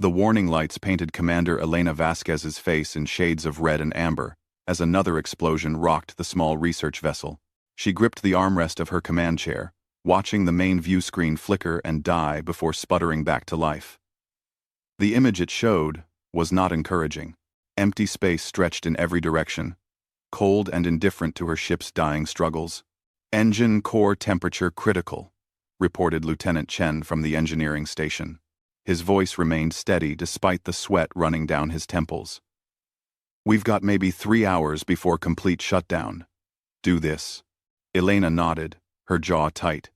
The warning lights painted Commander Elena Vasquez's face in shades of red and amber, as another explosion rocked the small research vessel. She gripped the armrest of her command chair, watching the main view screen flicker and die before sputtering back to life. The image it showed was not encouraging. Empty space stretched in every direction, cold and indifferent to her ship's dying struggles. "Engine core temperature critical," reported Lieutenant Chen from the engineering station. His voice remained steady despite the sweat running down his temples. "We've got maybe 3 hours before complete shutdown. Do this." Elena nodded, her jaw tight.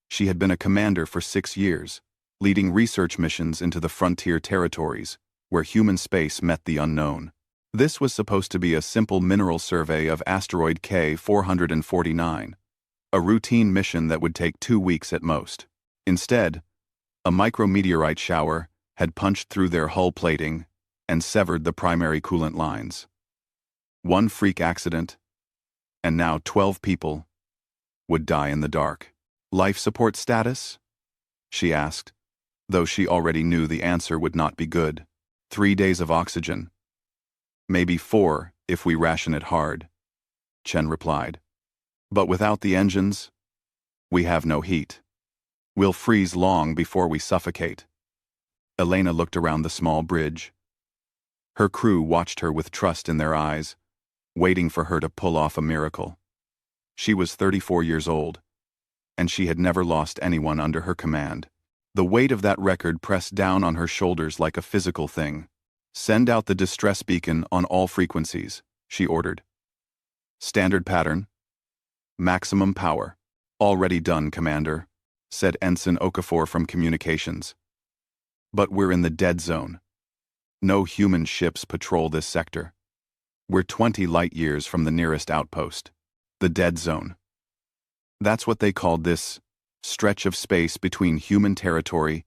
She had been a commander for 6 years, leading research missions into the frontier territories, where human space met the unknown. This was supposed to be a simple mineral survey of asteroid K-449, a routine mission that would take 2 weeks at most. Instead, a micrometeorite shower had punched through their hull plating and severed the primary coolant lines. One freak accident, and now 12 people would die in the dark. "Life support status?" she asked, though she already knew the answer would not be good. 3 days of oxygen. "Maybe 4 if we ration it hard," Chen replied. "But without the engines, we have no heat. We'll freeze long before we suffocate." Elena looked around the small bridge. Her crew watched her with trust in their eyes, waiting for her to pull off a miracle. She was 34 years old, and she had never lost anyone under her command. The weight of that record pressed down on her shoulders like a physical thing. "Send out the distress beacon on all frequencies," she ordered. "Standard pattern. Maximum power." "Already done, Commander," said Ensign Okafor from communications. "But we're in the dead zone. No human ships patrol this sector. We're 20 light years from the nearest outpost. The dead zone. That's what they called this stretch of space between human territory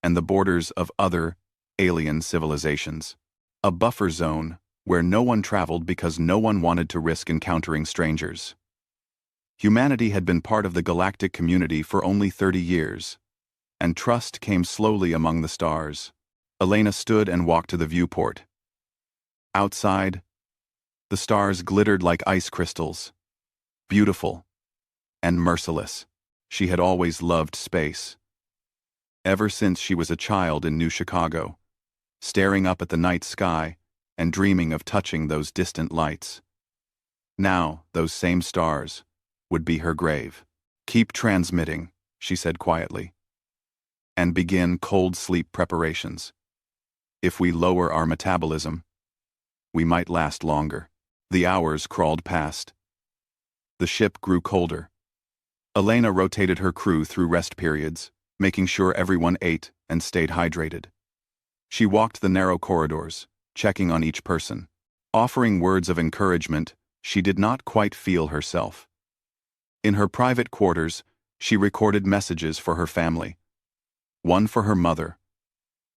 and the borders of other alien civilizations. A buffer zone where no one traveled because no one wanted to risk encountering strangers. Humanity had been part of the galactic community for only 30 years, and trust came slowly among the stars. Elena stood and walked to the viewport. Outside, the stars glittered like ice crystals. Beautiful and merciless. She had always loved space. Ever since she was a child in New Chicago, staring up at the night sky and dreaming of touching those distant lights. Now, those same stars would be her grave. "Keep transmitting," she said quietly, "and begin cold sleep preparations. If we lower our metabolism, we might last longer." The hours crawled past. The ship grew colder. Elena rotated her crew through rest periods, making sure everyone ate and stayed hydrated. She walked the narrow corridors, checking on each person. Offering words of encouragement, she did not quite feel herself. In her private quarters, she recorded messages for her family. One for her mother,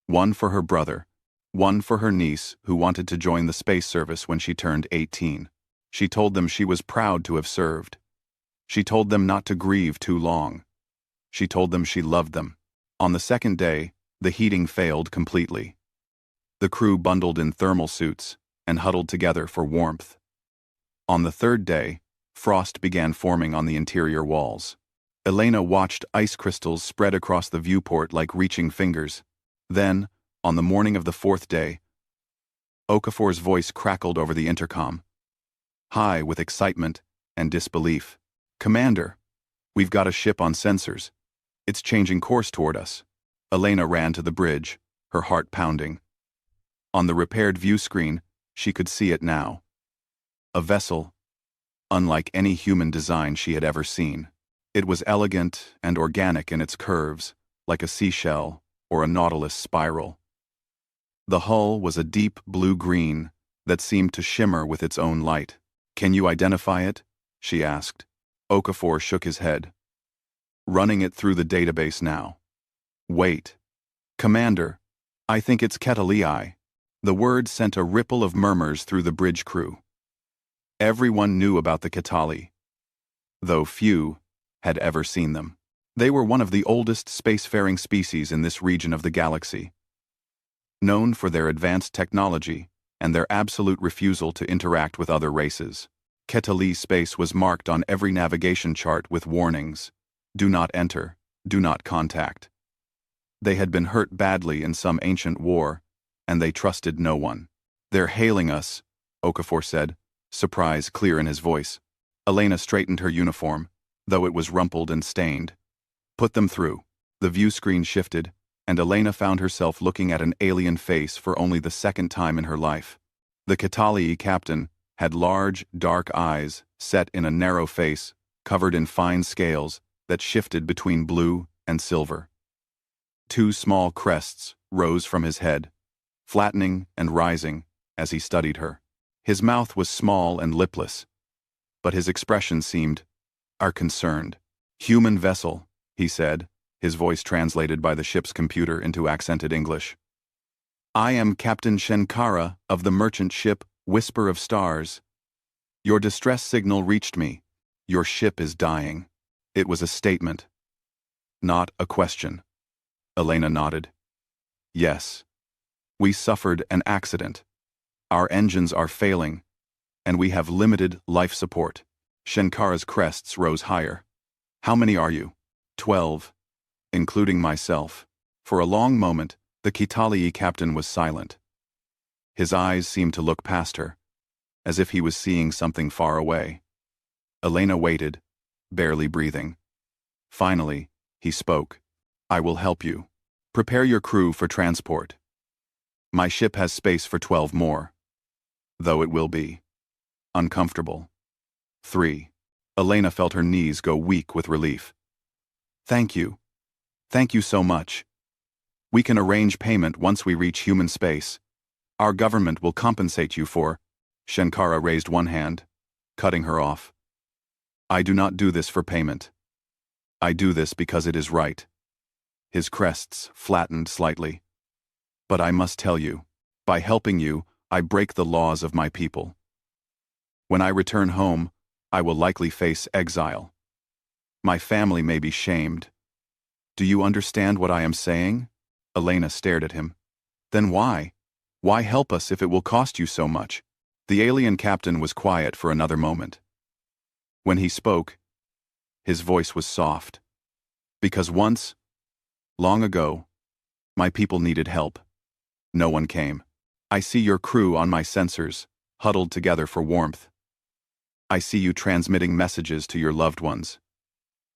one for her brother, one for her niece who wanted to join the space service when she turned 18. She told them she was proud to have served. She told them not to grieve too long. She told them she loved them. On the second day, the heating failed completely. The crew bundled in thermal suits and huddled together for warmth. On the third day, frost began forming on the interior walls. Elena watched ice crystals spread across the viewport like reaching fingers. Then, on the morning of the fourth day, Okafor's voice crackled over the intercom, high with excitement and disbelief. "Commander, we've got a ship on sensors. It's changing course toward us." Elena ran to the bridge, her heart pounding. On the repaired view screen, she could see it now. A vessel, unlike any human design she had ever seen. It was elegant and organic in its curves, like a seashell or a nautilus spiral. The hull was a deep blue-green that seemed to shimmer with its own light. "Can you identify it?" she asked. Okafor shook his head. "Running it through the database now." "Wait. Commander, I think it's Ketalii." The word sent a ripple of murmurs through the bridge crew. Everyone knew about the Ketalii, though few had ever seen them. They were one of the oldest spacefaring species in this region of the galaxy. known for their advanced technology and their absolute refusal to interact with other races. Ketali space was marked on every navigation chart with warnings: do not enter, do not contact. They had been hurt badly in some ancient war, and they trusted no one. They're hailing us, Okafor said, surprise clear in his voice. Elena straightened her uniform, though it was rumpled and stained. Put them through. The view screen shifted, and Elena found herself looking at an alien face for only the second time in her life. The Catalii captain had large, dark eyes set in a narrow face, covered in fine scales that shifted between blue and silver. Two small crests rose from his head, flattening and rising as he studied her. His mouth was small and lipless, but his expression seemed concerned. Human vessel, he said, his voice translated by the ship's computer into accented English. I am Captain Shenkara of the merchant ship Whisper of Stars. Your distress signal reached me. Your ship is dying. It was a statement, not a question. Elena nodded. Yes. We suffered an accident. Our engines are failing, and we have limited life support. Shenkara's crests rose higher. How many are you? 12, including myself. For a long moment, the Kitalii captain was silent. His eyes seemed to look past her, as if he was seeing something far away. Elena waited, barely breathing. Finally, he spoke. I will help you. Prepare your crew for transport. My ship has space for 12 more, though it will be uncomfortable. 3. Elena felt her knees go weak with relief. Thank you. Thank you so much. We can arrange payment once we reach human space. Our government will compensate you for... Shenkara raised one hand, cutting her off. I do not do this for payment. I do this because it is right. His crests flattened slightly. But I must tell you, by helping you, I break the laws of my people. When I return home, I will likely face exile. My family may be shamed. Do you understand what I am saying? Elena stared at him. Then why? Why help us if it will cost you so much? The alien captain was quiet for another moment. When he spoke, his voice was soft. Because once, long ago, my people needed help. No one came. I see your crew on my sensors, huddled together for warmth. I see you transmitting messages to your loved ones,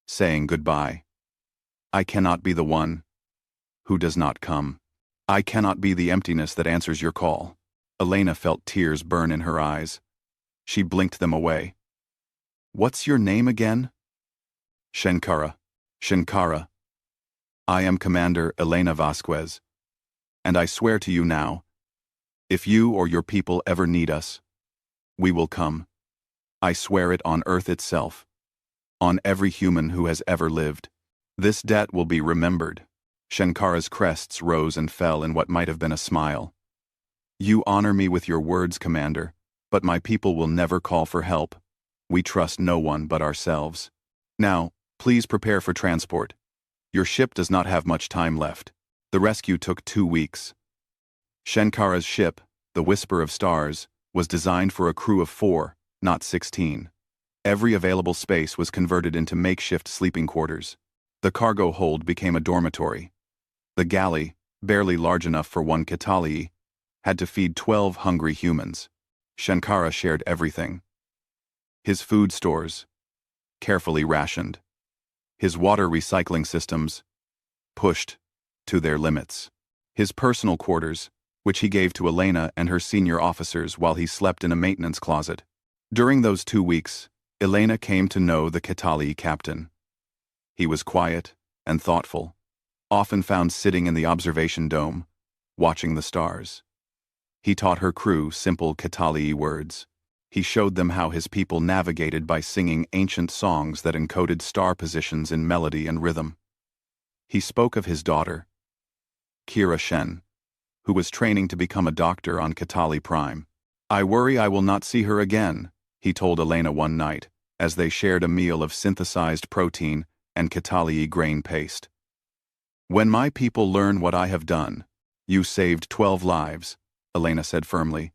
saying goodbye. I cannot be the one who does not come. I cannot be the emptiness that answers your call. Elena felt tears burn in her eyes. She blinked them away. What's your name again? Shenkara. Shenkara. I am Commander Elena Vasquez, and I swear to you now, if you or your people ever need us, we will come. I swear it on Earth itself, on every human who has ever lived. This debt will be remembered. Shenkara's crests rose and fell in what might have been a smile. You honor me with your words, Commander, but my people will never call for help. We trust no one but ourselves. Now, please prepare for transport. Your ship does not have much time left. The rescue took 2 weeks. Shenkara's ship, the Whisper of Stars, was designed for a crew of 4, not 16. Every available space was converted into makeshift sleeping quarters. The cargo hold became a dormitory. The galley, barely large enough for one Kitalii, had to feed 12 hungry humans. Shenkara shared everything. His food stores, carefully rationed. His water recycling systems, pushed to their limits. His personal quarters, which he gave to Elena and her senior officers while he slept in a maintenance closet. During those 2 weeks, Elena came to know the Kitalii captain. He was quiet and thoughtful, often found sitting in the observation dome, watching the stars. He taught her crew simple Kitalii words. He showed them how his people navigated by singing ancient songs that encoded star positions in melody and rhythm. He spoke of his daughter, Kira Shen, who was training to become a doctor on Kitali Prime. I worry I will not see her again, he told Elena one night, as they shared a meal of synthesized protein and Kitalii grain paste. When my people learn what I have done, You saved 12 lives, Elena said firmly.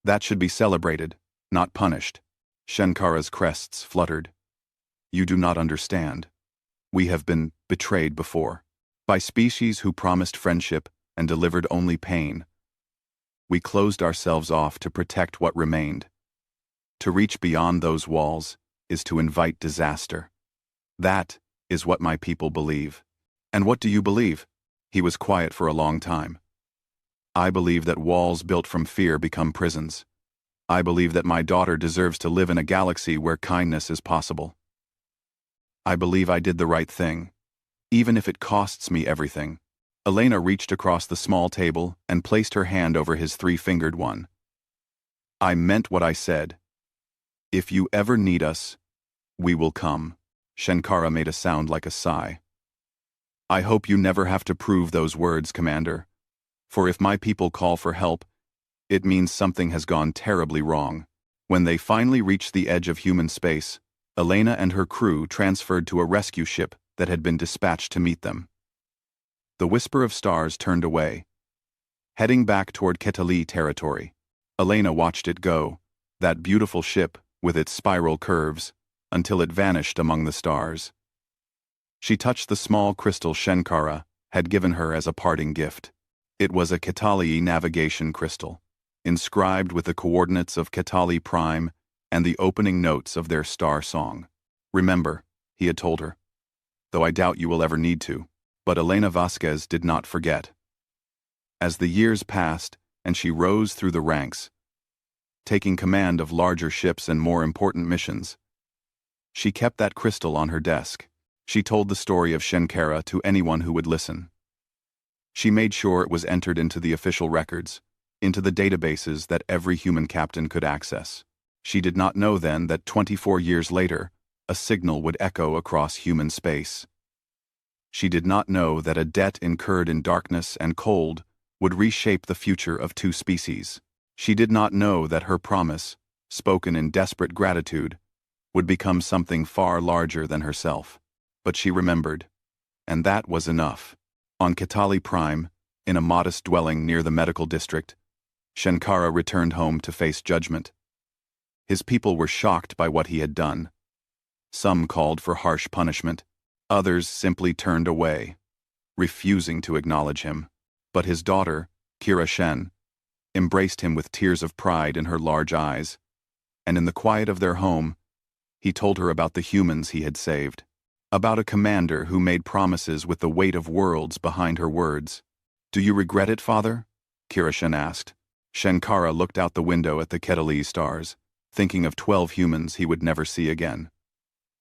That should be celebrated, not punished. Shankara's crests fluttered. You do not understand. We have been betrayed before. By species who promised friendship and delivered only pain. We closed ourselves off to protect what remained. To reach beyond those walls is to invite disaster. That is what my people believe. And what do you believe? He was quiet for a long time. I believe that walls built from fear become prisons. I believe that my daughter deserves to live in a galaxy where kindness is possible. I believe I did the right thing, even if it costs me everything. Elena reached across the small table and placed her hand over his three-fingered one. I meant what I said. If you ever need us, we will come. Shankara made a sound like a sigh. I hope you never have to prove those words, Commander. For if my people call for help, it means something has gone terribly wrong. When they finally reached the edge of human space, Elena and her crew transferred to a rescue ship that had been dispatched to meet them. The Whisper of Stars turned away, heading back toward Ketali territory. Elena watched it go, that beautiful ship with its spiral curves, until it vanished among the stars. She touched the small crystal Shankara had given her as a parting gift. It was a Ketali navigation crystal, inscribed with the coordinates of Ketali Prime and the opening notes of their star song. Remember, he had told her. Though I doubt you will ever need to. But Elena Vasquez did not forget. As the years passed and she rose through the ranks, taking command of larger ships and more important missions, she kept that crystal on her desk. She told the story of Shankara to anyone who would listen. She made sure it was entered into the official records, into the databases that every human captain could access. She did not know then that 24 years later, a signal would echo across human space. She did not know that a debt incurred in darkness and cold would reshape the future of two species. She did not know that her promise, spoken in desperate gratitude, would become something far larger than herself. But she remembered, and that was enough. On Ketali Prime, in a modest dwelling near the medical district, Shankara returned home to face judgment. His people were shocked by what he had done. Some called for harsh punishment. Others simply turned away, refusing to acknowledge him. But his daughter, Kira Shen, embraced him with tears of pride in her large eyes, and in the quiet of their home, he told her about the humans he had saved, about a commander who made promises with the weight of worlds behind her words. Do you regret it, father? Kira Shen asked. Shankara looked out the window at the Ketali stars, thinking of 12 humans he would never see again.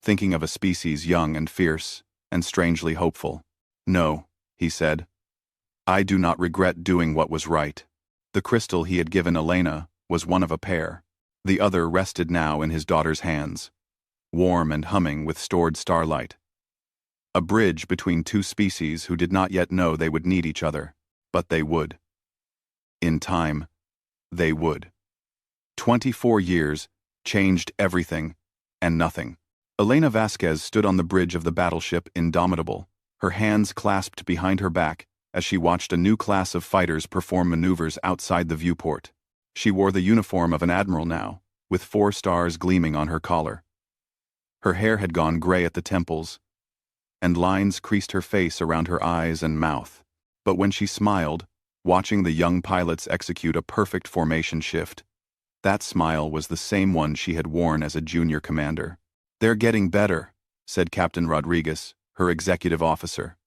Thinking of a species young and fierce, and strangely hopeful. No, he said. I do not regret doing what was right. The crystal he had given Elena was one of a pair. The other rested now in his daughter's hands, warm and humming with stored starlight. A bridge between two species who did not yet know they would need each other, but they would. In time, they would. 24 years changed everything and nothing. Elena Vasquez stood on the bridge of the battleship Indomitable, her hands clasped behind her back as she watched a new class of fighters perform maneuvers outside the viewport. She wore the uniform of an admiral now, with 4 stars gleaming on her collar. Her hair had gone gray at the temples, and lines creased her face around her eyes and mouth. But when she smiled, watching the young pilots execute a perfect formation shift, that smile was the same one she had worn as a junior commander. They're getting better, said Captain Rodriguez, her executive officer.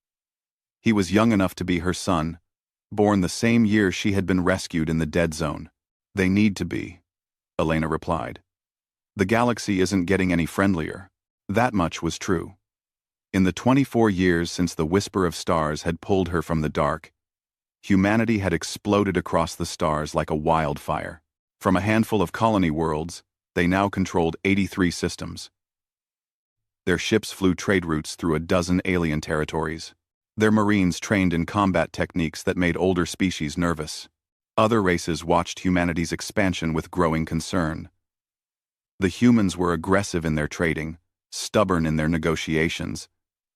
He was young enough to be her son, born the same year she had been rescued in the dead zone. They need to be, Elena replied. The galaxy isn't getting any friendlier. That much was true. In the 24 years since the Whisper of Stars had pulled her from the dark, humanity had exploded across the stars like a wildfire. From a handful of colony worlds, they now controlled 83 systems. Their ships flew trade routes through a dozen alien territories. Their marines trained in combat techniques that made older species nervous. Other races watched humanity's expansion with growing concern. The humans were aggressive in their trading, stubborn in their negotiations,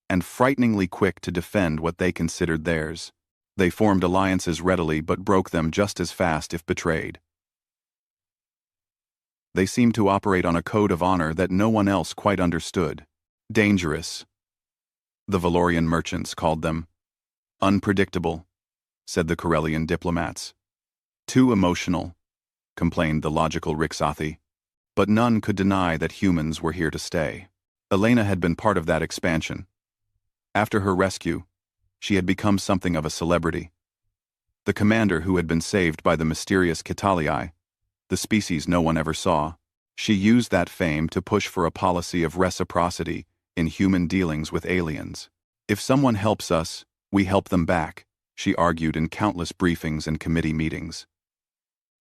and frighteningly quick to defend what they considered theirs. They formed alliances readily but broke them just as fast if betrayed. They seemed to operate on a code of honor that no one else quite understood. Dangerous. The Valorian merchants called them. Unpredictable, said the Corellian diplomats. Too emotional, complained the logical Rixathi. But none could deny that humans were here to stay. Elena had been part of that expansion. After her rescue, she had become something of a celebrity. The commander who had been saved by the mysterious Kitalii, the species no one ever saw, she used that fame to push for a policy of reciprocity in human dealings with aliens. If someone helps us, we help them back, she argued in countless briefings and committee meetings.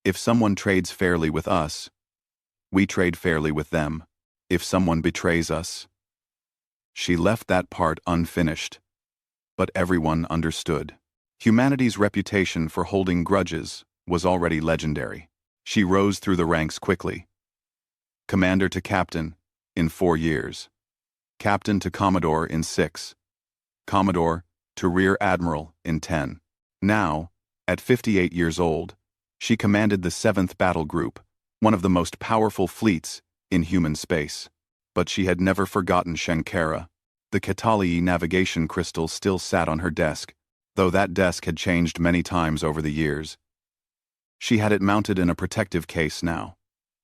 If someone trades fairly with us, we trade fairly with them. If someone betrays us. She left that part unfinished. But everyone understood. Humanity's reputation for holding grudges was already legendary. She rose through the ranks quickly. Commander to captain in 4 years. Captain to Commodore in 6. Commodore to Rear Admiral in 10. Now, at 58 years old, she commanded the 7th Battle Group, one of the most powerful fleets in human space. But she had never forgotten Shenkara. The Kitalii navigation crystal still sat on her desk, though that desk had changed many times over the years. She had it mounted in a protective case now,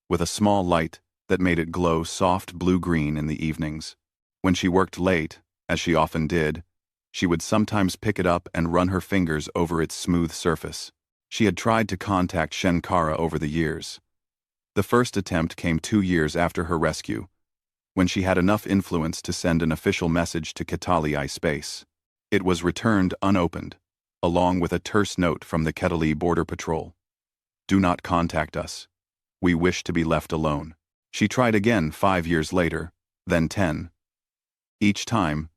with a small light that made it glow soft blue-green in the evenings. When she worked late, as she often did, she would sometimes pick it up and run her fingers over its smooth surface. She had tried to contact Shenkara over the years. The first attempt came 2 years after her rescue, when she had enough influence to send an official message to Kitalii space. It was returned unopened, along with a terse note from the Kitalii Border Patrol. Do not contact us. We wish to be left alone. She tried again 5 years later, then 10. Each time,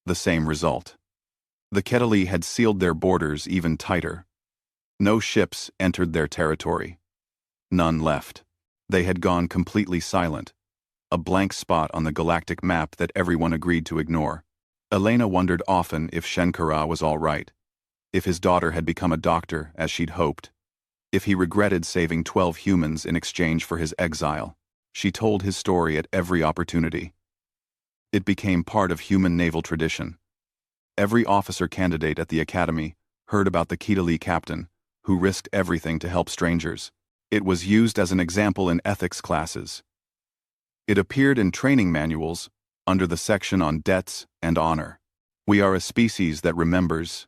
the same result. The Kitalii had sealed their borders even tighter. No ships entered their territory. None left. They had gone completely silent, a blank spot on the galactic map that everyone agreed to ignore. Elena wondered often if Shenkara was all right, if his daughter had become a doctor as she'd hoped, if he regretted saving 12 humans in exchange for his exile. She told his story at every opportunity. It became part of human naval tradition. Every officer candidate at the academy heard about the Kitalii captain, who risked everything to help strangers. It was used as an example in ethics classes. It appeared in training manuals under the section on debts and honor. We are a species that remembers.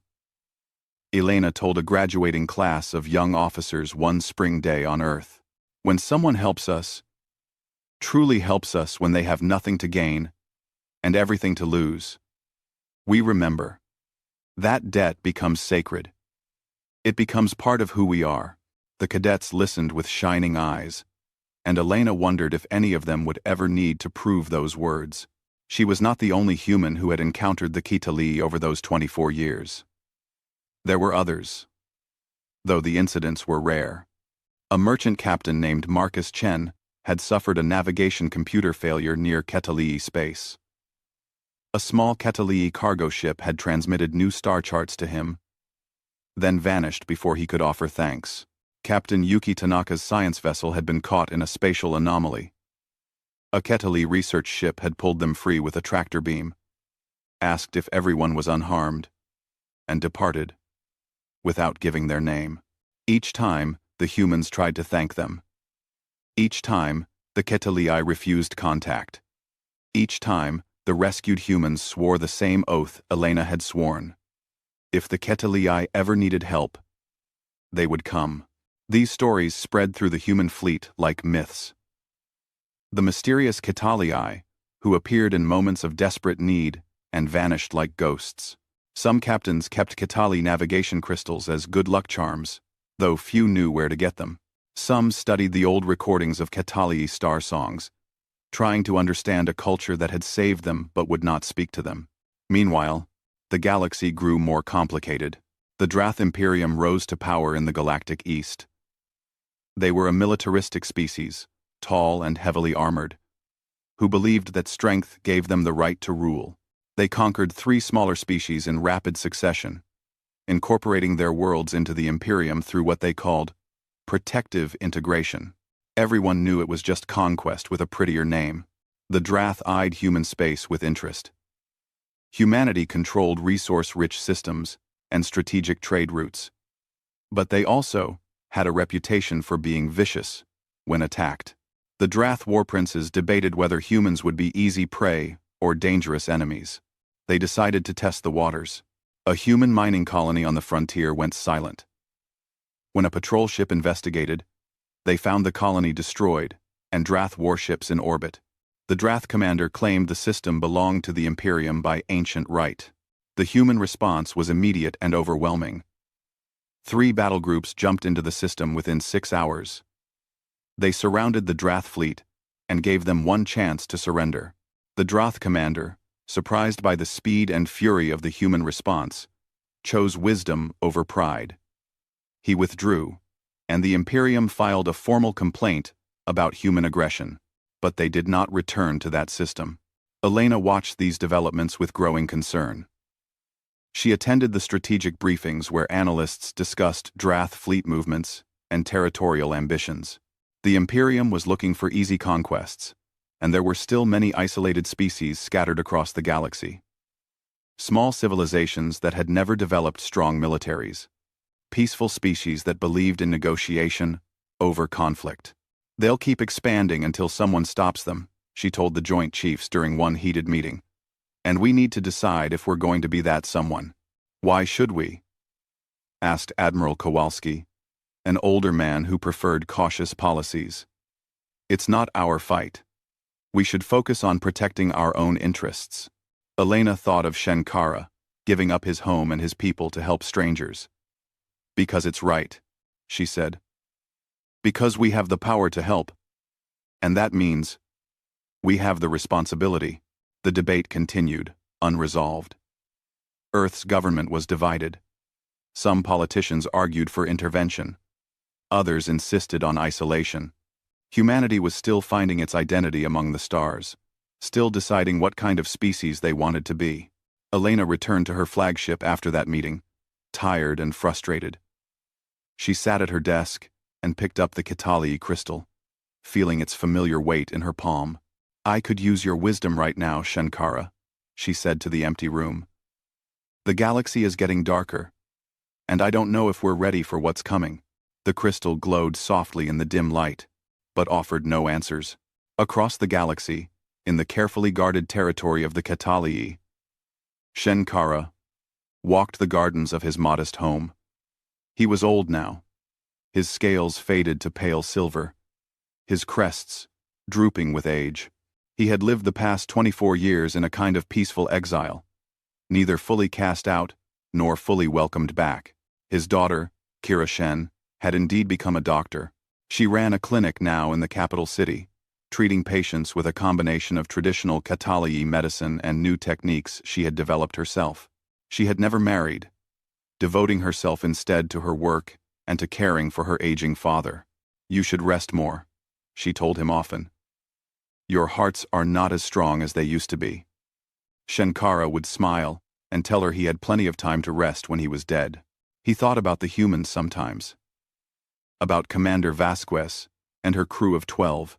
Elena told a graduating class of young officers one spring day on Earth. When someone helps us, truly helps us when they have nothing to gain and everything to lose, we remember. That debt becomes sacred. It becomes part of who we are. The cadets listened with shining eyes, and Elena wondered if any of them would ever need to prove those words. She was not the only human who had encountered the Kitalii over those 24 years. There were others, though the incidents were rare. A merchant captain named Marcus Chen had suffered a navigation computer failure near Kitalii space. A small Kitalii cargo ship had transmitted new star charts to him, then vanished before he could offer thanks. Captain Yuki Tanaka's science vessel had been caught in a spatial anomaly. A Kitalii research ship had pulled them free with a tractor beam, asked if everyone was unharmed, and departed, without giving their name. Each time, the humans tried to thank them. Each time, the Kitalii refused contact. Each time, the rescued humans swore the same oath Elena had sworn. If the Kitalii ever needed help, they would come. These stories spread through the human fleet like myths. The mysterious Kitalii, who appeared in moments of desperate need and vanished like ghosts. Some captains kept Kitalii navigation crystals as good luck charms, though few knew where to get them. Some studied the old recordings of Kitalii star songs, trying to understand a culture that had saved them but would not speak to them. Meanwhile, the galaxy grew more complicated. The Drath Imperium rose to power in the galactic east. They were a militaristic species, tall and heavily armored, who believed that strength gave them the right to rule. They conquered 3 smaller species in rapid succession, incorporating their worlds into the Imperium through what they called protective integration. Everyone knew it was just conquest with a prettier name. The Drath eyed human space with interest. Humanity controlled resource-rich systems and strategic trade routes. But they also had a reputation for being vicious when attacked. The Drath war princes debated whether humans would be easy prey or dangerous enemies. They decided to test the waters. A human mining colony on the frontier went silent. When a patrol ship investigated, they found the colony destroyed and Drath warships in orbit. The Drath commander claimed the system belonged to the Imperium by ancient right. The human response was immediate and overwhelming. 3 battle groups jumped into the system within 6 hours. They surrounded the Drath fleet and gave them one chance to surrender. The Drath commander, surprised by the speed and fury of the human response, chose wisdom over pride. He withdrew, and the Imperium filed a formal complaint about human aggression, but they did not return to that system. Elena watched these developments with growing concern. She attended the strategic briefings where analysts discussed Drath fleet movements and territorial ambitions. The Imperium was looking for easy conquests, and there were still many isolated species scattered across the galaxy. Small civilizations that had never developed strong militaries. Peaceful species that believed in negotiation over conflict. They'll keep expanding until someone stops them, she told the Joint Chiefs during one heated meeting. And we need to decide if we're going to be that someone. Why should we? Asked Admiral Kowalski, an older man who preferred cautious policies. It's not our fight. We should focus on protecting our own interests. Elena thought of Shenkara, giving up his home and his people to help strangers. Because it's right, she said. Because we have the power to help. And that means we have the responsibility. The debate continued, unresolved. Earth's government was divided. Some politicians argued for intervention. Others insisted on isolation. Humanity was still finding its identity among the stars, still deciding what kind of species they wanted to be. Elena returned to her flagship after that meeting, tired and frustrated. She sat at her desk and picked up the Kitali crystal, feeling its familiar weight in her palm. I could use your wisdom right now, Shenkara, she said to the empty room. The galaxy is getting darker, and I don't know if we're ready for what's coming. The crystal glowed softly in the dim light, but offered no answers. Across the galaxy, in the carefully guarded territory of the Kitali, Shenkara walked the gardens of his modest home. He was old now. His scales faded to pale silver, his crests drooping with age. He had lived the past 24 years in a kind of peaceful exile, neither fully cast out nor fully welcomed back. His daughter, Kira Shen, had indeed become a doctor. She ran a clinic now in the capital city, treating patients with a combination of traditional Kitali medicine and new techniques she had developed herself. She had never married, devoting herself instead to her work and to caring for her aging father. You should rest more, she told him often. Your hearts are not as strong as they used to be. Shenkara would smile and tell her he had plenty of time to rest when he was dead. He thought about the humans sometimes. About Commander Vasquez and her crew of 12.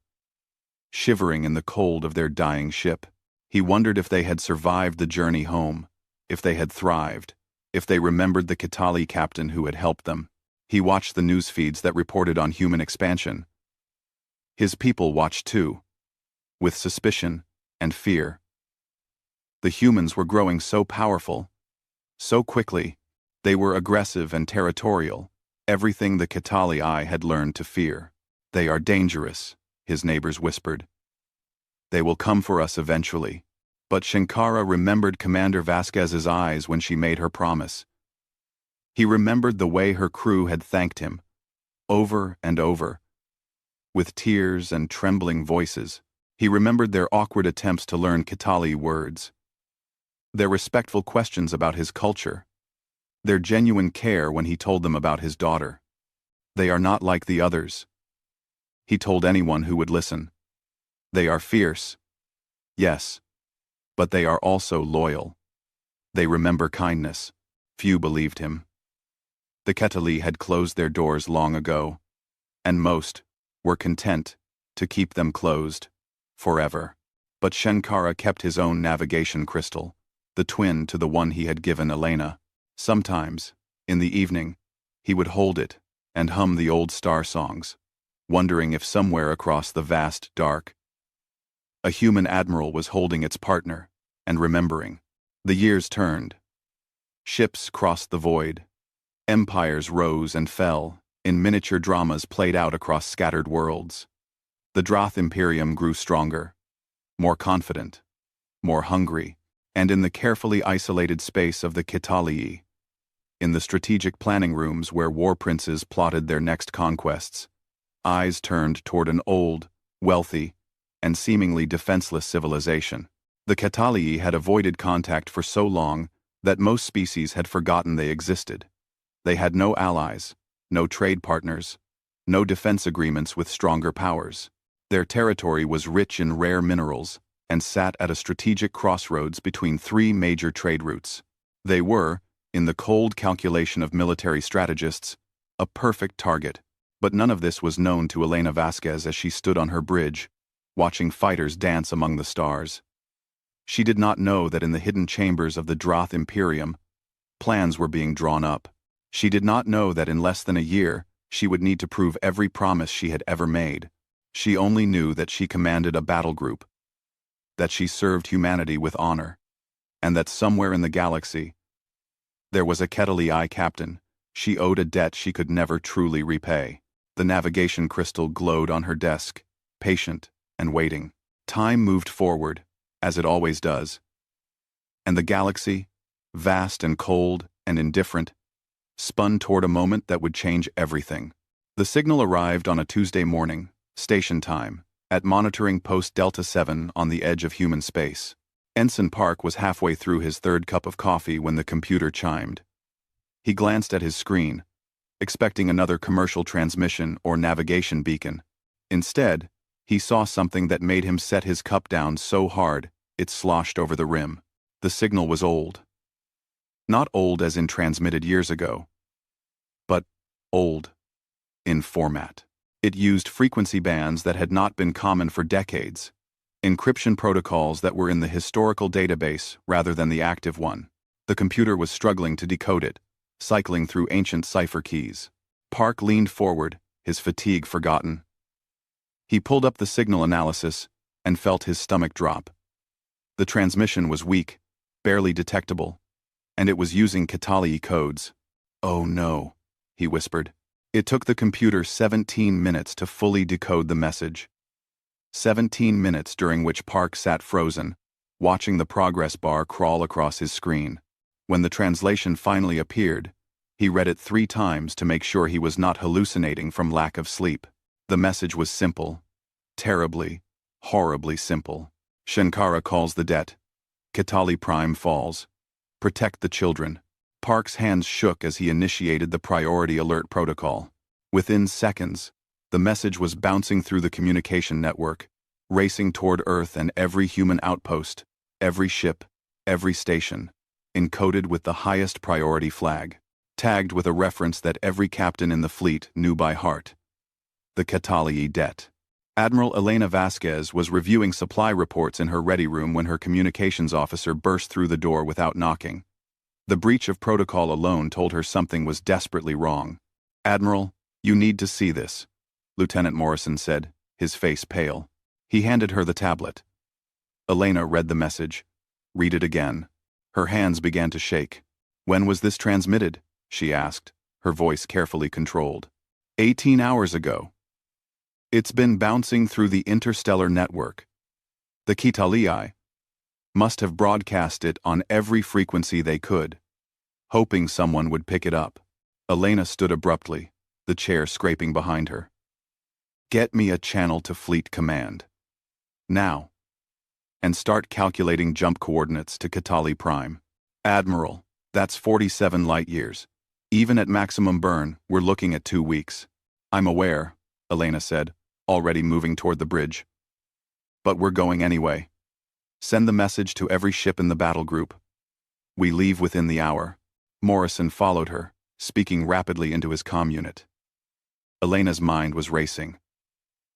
Shivering in the cold of their dying ship, he wondered if they had survived the journey home, if they had thrived, if they remembered the Kitali captain who had helped them. He watched the news feeds that reported on human expansion. His people watched too, with suspicion and fear. The humans were growing so powerful, so quickly. They were aggressive and territorial, everything the Kitali had learned to fear. They are dangerous, his neighbors whispered. They will come for us eventually. But Shenkara remembered Commander Vasquez's eyes when she made her promise. He remembered the way her crew had thanked him, over and over, with tears and trembling voices. He remembered their awkward attempts to learn Kitali words, their respectful questions about his culture, their genuine care when he told them about his daughter. They are not like the others, he told anyone who would listen. They are fierce, yes, but they are also loyal. They remember kindness. Few believed him. The Ketali had closed their doors long ago, and most were content to keep them closed forever. But Shankara kept his own navigation crystal, the twin to the one he had given Elena. Sometimes, in the evening, he would hold it and hum the old star songs, wondering if somewhere across the vast dark, a human admiral was holding its partner and remembering. The years turned. Ships crossed the void. Empires rose and fell in miniature dramas played out across scattered worlds. The Droth Imperium grew stronger, more confident, more hungry, and in the carefully isolated space of the Kitalii, in the strategic planning rooms where war princes plotted their next conquests, eyes turned toward an old, wealthy, and seemingly defenseless civilization. The Kitalii had avoided contact for so long that most species had forgotten they existed. They had no allies, no trade partners, no defense agreements with stronger powers. Their territory was rich in rare minerals and sat at a strategic crossroads between three major trade routes. They were, in the cold calculation of military strategists, a perfect target, but none of this was known to Elena Vasquez as she stood on her bridge, watching fighters dance among the stars. She did not know that in the hidden chambers of the Droth Imperium, plans were being drawn up. She did not know that in less than a year, she would need to prove every promise she had ever made. She only knew that she commanded a battle group, that she served humanity with honor, and that somewhere in the galaxy, there was a Ketali captain. She owed a debt she could never truly repay. The navigation crystal glowed on her desk, patient and waiting. Time moved forward, as it always does, and the galaxy, vast and cold and indifferent, spun toward a moment that would change everything. The signal arrived on a Tuesday morning, station time, at monitoring post Delta 7 on the edge of human space. Ensign Park was halfway through his third cup of coffee when the computer chimed. He glanced at his screen, expecting another commercial transmission or navigation beacon. Instead, he saw something that made him set his cup down so hard it sloshed over the rim. The signal was old. Not old as in transmitted years ago, but old in format. It used frequency bands that had not been common for decades, encryption protocols that were in the historical database rather than the active one. The computer was struggling to decode it, cycling through ancient cipher keys. Park leaned forward, his fatigue forgotten. He pulled up the signal analysis and felt his stomach drop. The transmission was weak, barely detectable, and it was using Kitalii codes. "Oh no," he whispered. It took the computer 17 minutes to fully decode the message. 17 minutes during which Park sat frozen, watching the progress bar crawl across his screen. When the translation finally appeared, he read it 3 times to make sure he was not hallucinating from lack of sleep. The message was simple. Terribly, horribly simple. Shankara calls the debt. Kitali Prime falls. Protect the children. Park's hands shook as he initiated the priority alert protocol. Within seconds, the message was bouncing through the communication network, racing toward Earth and every human outpost, every ship, every station, encoded with the highest priority flag, tagged with a reference that every captain in the fleet knew by heart. The Kitalii debt. Admiral Elena Vasquez was reviewing supply reports in her ready room when her communications officer burst through the door without knocking. The breach of protocol alone told her something was desperately wrong. "Admiral, you need to see this," Lieutenant Morrison said, his face pale. He handed her the tablet. Elena read the message. Read it again. Her hands began to shake. "When was this transmitted?" she asked, her voice carefully controlled. 18 hours ago. It's been bouncing through the interstellar network. The Kitalii must have broadcast it on every frequency they could, hoping someone would pick it up. Elena stood abruptly, the chair scraping behind her. "Get me a channel to Fleet Command. Now. And start calculating jump coordinates to Kitali Prime. Admiral, that's 47 light years. Even at maximum burn, we're looking at 2 weeks." "I'm aware," Elena said, already moving toward the bridge. "But we're going anyway. Send the message to every ship in the battle group. We leave within the hour." Morrison followed her, speaking rapidly into his comm unit. Elena's mind was racing.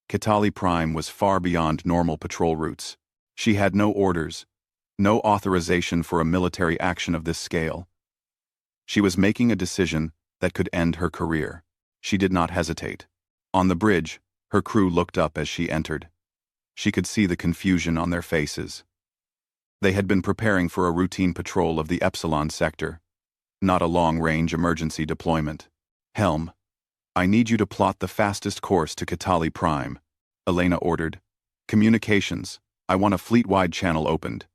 Kitali Prime was far beyond normal patrol routes. She had no orders, no authorization for a military action of this scale. She was making a decision that could end her career. She did not hesitate. On the bridge, her crew looked up as she entered. She could see the confusion on their faces. They had been preparing for a routine patrol of the Epsilon sector, not a long-range emergency deployment. Helm, I need you to plot the fastest course to Kitali Prime, Elena ordered. Communications, I want a fleet-wide channel opened.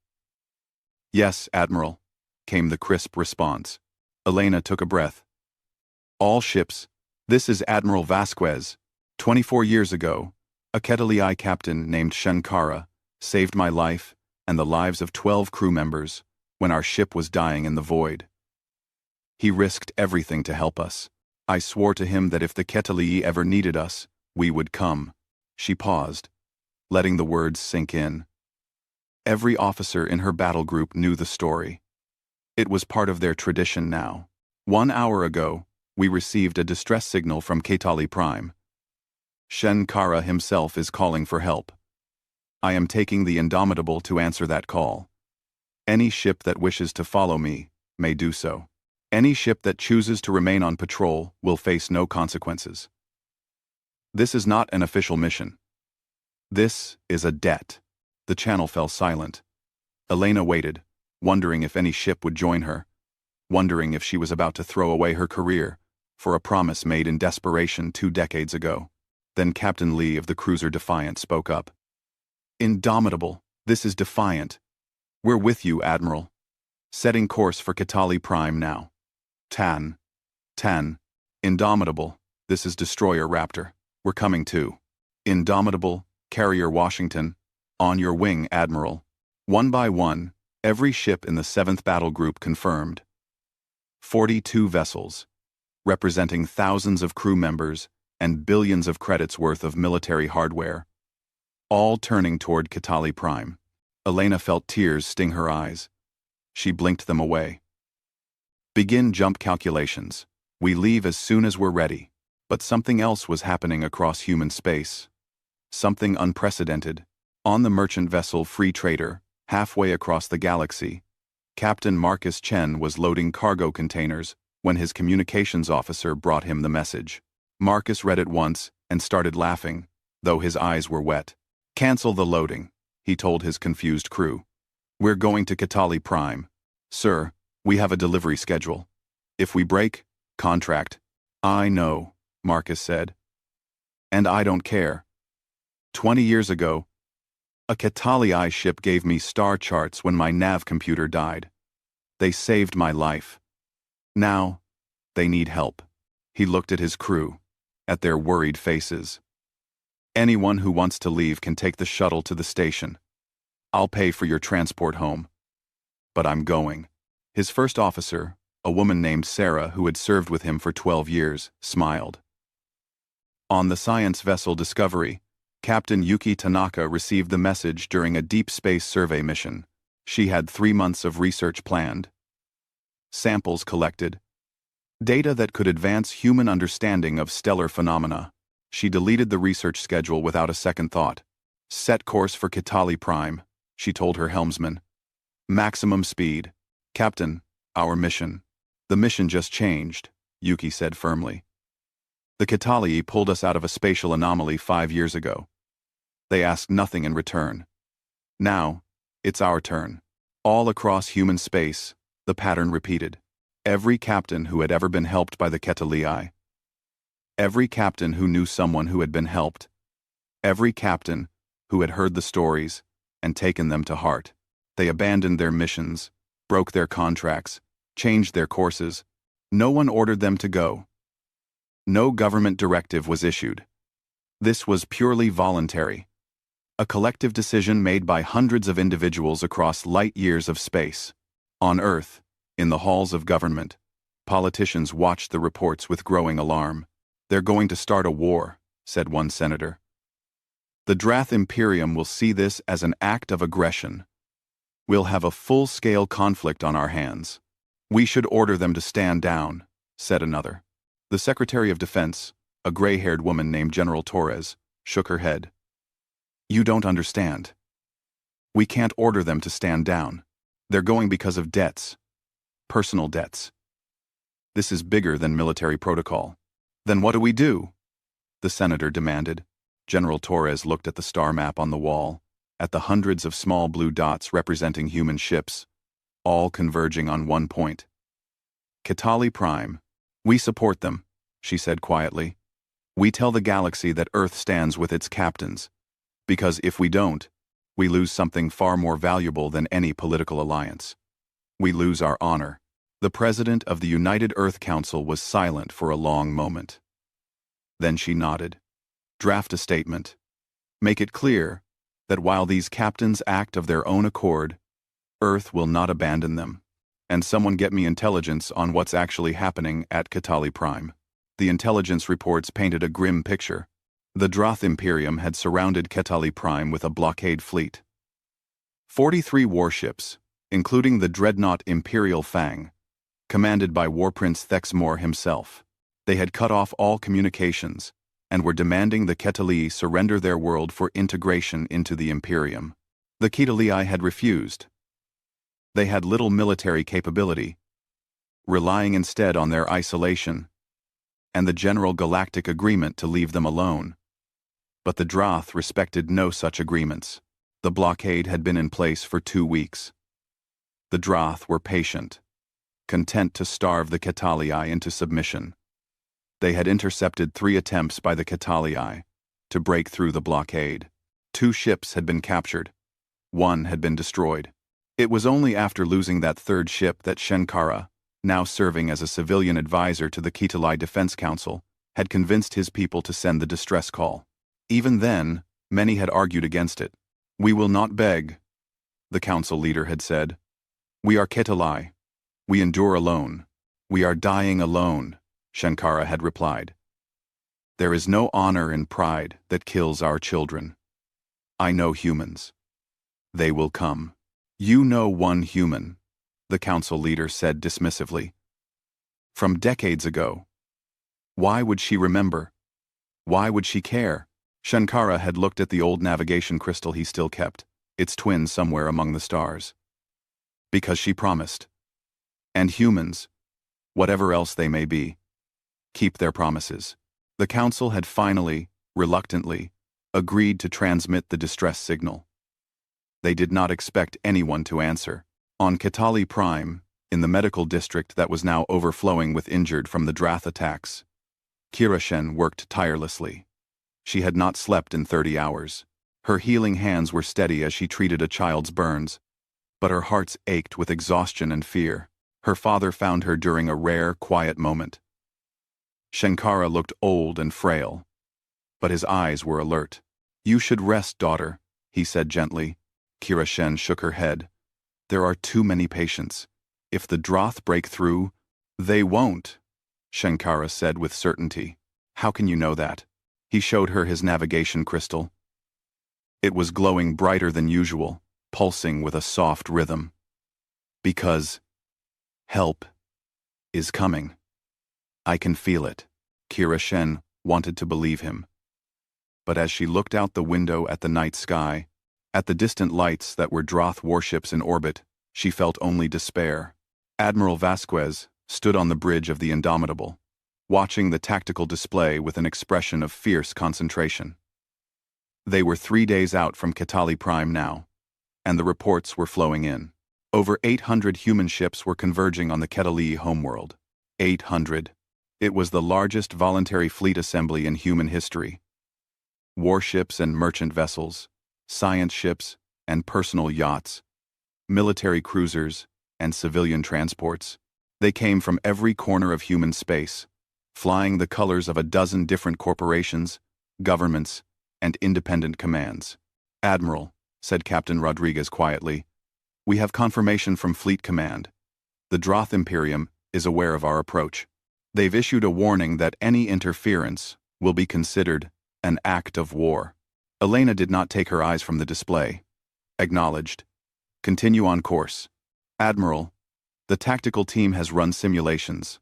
Yes, Admiral, came the crisp response. Elena took a breath. All ships, this is Admiral Vasquez. 24 years ago, a Ketali captain named Shankara saved my life and the lives of 12 crew members when our ship was dying in the void. He risked everything to help us. I swore to him that if the Ketali ever needed us, we would come. She paused, letting the words sink in. Every officer in her battle group knew the story. It was part of their tradition now. 1 hour ago, we received a distress signal from Ketali Prime. Shankara himself is calling for help. I am taking the Indomitable to answer that call. Any ship that wishes to follow me may do so. Any ship that chooses to remain on patrol will face no consequences. This is not an official mission. This is a debt. The channel fell silent. Elena waited, wondering if any ship would join her, wondering if she was about to throw away her career for a promise made in desperation 2 decades ago. Then Captain Lee of the cruiser Defiant spoke up. Indomitable, this is Defiant. We're with you, Admiral. Setting course for Kitali Prime now. Tan. Indomitable, this is Destroyer Raptor. We're coming too. Indomitable, Carrier Washington. On your wing, Admiral. 1 by 1, every ship in the 7th Battle Group confirmed. 42 vessels, representing thousands of crew members and billions of credits worth of military hardware, all turning toward Kitali Prime. Elena felt tears sting her eyes. She blinked them away. Begin jump calculations. We leave as soon as we're ready. But something else was happening across human space. Something unprecedented. On the merchant vessel Free Trader, halfway across the galaxy, Captain Marcus Chen was loading cargo containers when his communications officer brought him the message. Marcus read it once and started laughing, though his eyes were wet. Cancel the loading, he told his confused crew. We're going to Kitali Prime. Sir, we have a delivery schedule. If we break, contract. I know, Marcus said. And I don't care. 20 years ago, a Kitali ship gave me star charts when my nav computer died. They saved my life. Now, they need help. He looked at his crew, at their worried faces. Anyone who wants to leave can take the shuttle to the station. I'll pay for your transport home. But I'm going. His first officer, a woman named Sarah who had served with him for 12 years, smiled. On the science vessel Discovery, Captain Yuki Tanaka received the message during a deep space survey mission. She had 3 months of research planned. Samples collected. Data that could advance human understanding of stellar phenomena. She deleted the research schedule without a second thought. Set course for Kitali Prime, she told her helmsman. Maximum speed. Captain, our mission. The mission just changed, Yuki said firmly. The Kitali pulled us out of a spatial anomaly 5 years ago. They asked nothing in return. Now, it's our turn. All across human space, the pattern repeated. Every captain who had ever been helped by the Ketali. Every captain who knew someone who had been helped. Every captain who had heard the stories and taken them to heart. They abandoned their missions, broke their contracts, changed their courses. No one ordered them to go. No government directive was issued. This was purely voluntary. A collective decision made by hundreds of individuals across light years of space. On Earth, in the halls of government, politicians watched the reports with growing alarm. They're going to start a war, said one senator. The Drath Imperium will see this as an act of aggression. We'll have a full-scale conflict on our hands. We should order them to stand down, said another. The Secretary of Defense, a gray-haired woman named General Torres, shook her head. You don't understand. We can't order them to stand down. They're going because of debts. Personal debts. This is bigger than military protocol. Then what do we do? The senator demanded. General Torres looked at the star map on the wall, at the hundreds of small blue dots representing human ships, all converging on one point. Kitali Prime. We support them, she said quietly. We tell the galaxy that Earth stands with its captains, because if we don't, we lose something far more valuable than any political alliance. We lose our honor. The president of the United Earth Council was silent for a long moment. Then she nodded. Draft a statement. Make it clear that while these captains act of their own accord, Earth will not abandon them. And someone get me intelligence on what's actually happening at Kitali Prime. The intelligence reports painted a grim picture. The Droth Imperium had surrounded Kitali Prime with a blockade fleet. 43 warships, including the dreadnought Imperial Fang, commanded by War Prince Thexmor himself. They had cut off all communications and were demanding the Kitali surrender their world for integration into the Imperium. The Kitali had refused. They had little military capability, relying instead on their isolation and the general galactic agreement to leave them alone. But the Droth respected no such agreements. The blockade had been in place for 2 weeks. The Droth were patient, content to starve the Kitali into submission. They had intercepted 3 attempts by the Kitali to break through the blockade. 2 ships had been captured. 1 had been destroyed. It was only after losing that 3rd ship that Shenkara, now serving as a civilian advisor to the Kitali Defense Council, had convinced his people to send the distress call. Even then, many had argued against it. We will not beg, the council leader had said. We are Kitali. We endure alone. We are dying alone, Shenkara had replied. There is no honor and pride that kills our children. I know humans. They will come. You know one human, the council leader said dismissively. From decades ago. Why would she remember? Why would she care? Shenkara had looked at the old navigation crystal he still kept, its twin somewhere among the stars. Because she promised. And humans, whatever else they may be, keep their promises. The council had finally, reluctantly, agreed to transmit the distress signal. They did not expect anyone to answer. On Kitali Prime, in the medical district that was now overflowing with injured from the Droth attacks, Kira Shen worked tirelessly. She had not slept in 30 hours. Her healing hands were steady as she treated a child's burns, but her heart ached with exhaustion and fear. Her father found her during a rare, quiet moment. Shenkara looked old and frail, but his eyes were alert. You should rest, daughter, he said gently. Kira Shen shook her head. There are too many patients. If the Droth break through, they won't, Shenkara said with certainty. How can you know that? He showed her his navigation crystal. It was glowing brighter than usual, pulsing with a soft rhythm. Because help is coming. I can feel it. Kira Shen wanted to believe him. But as she looked out the window at the night sky, at the distant lights that were Droth warships in orbit, she felt only despair. Admiral Vasquez stood on the bridge of the Indomitable, watching the tactical display with an expression of fierce concentration. They were 3 days out from Kitali Prime now, and the reports were flowing in. Over 800 human ships were converging on the Kitali homeworld. 800. It was the largest voluntary fleet assembly in human history. Warships and merchant vessels, science ships and personal yachts, military cruisers and civilian transports. They came from every corner of human space, flying the colors of a dozen different corporations, governments, and independent commands. Admiral, said Captain Rodriguez quietly, we have confirmation from Fleet Command. The Droth Imperium is aware of our approach. They've issued a warning that any interference will be considered an act of war. Elena did not take her eyes from the display. Acknowledged. Continue on course. Admiral, the tactical team has run simulations.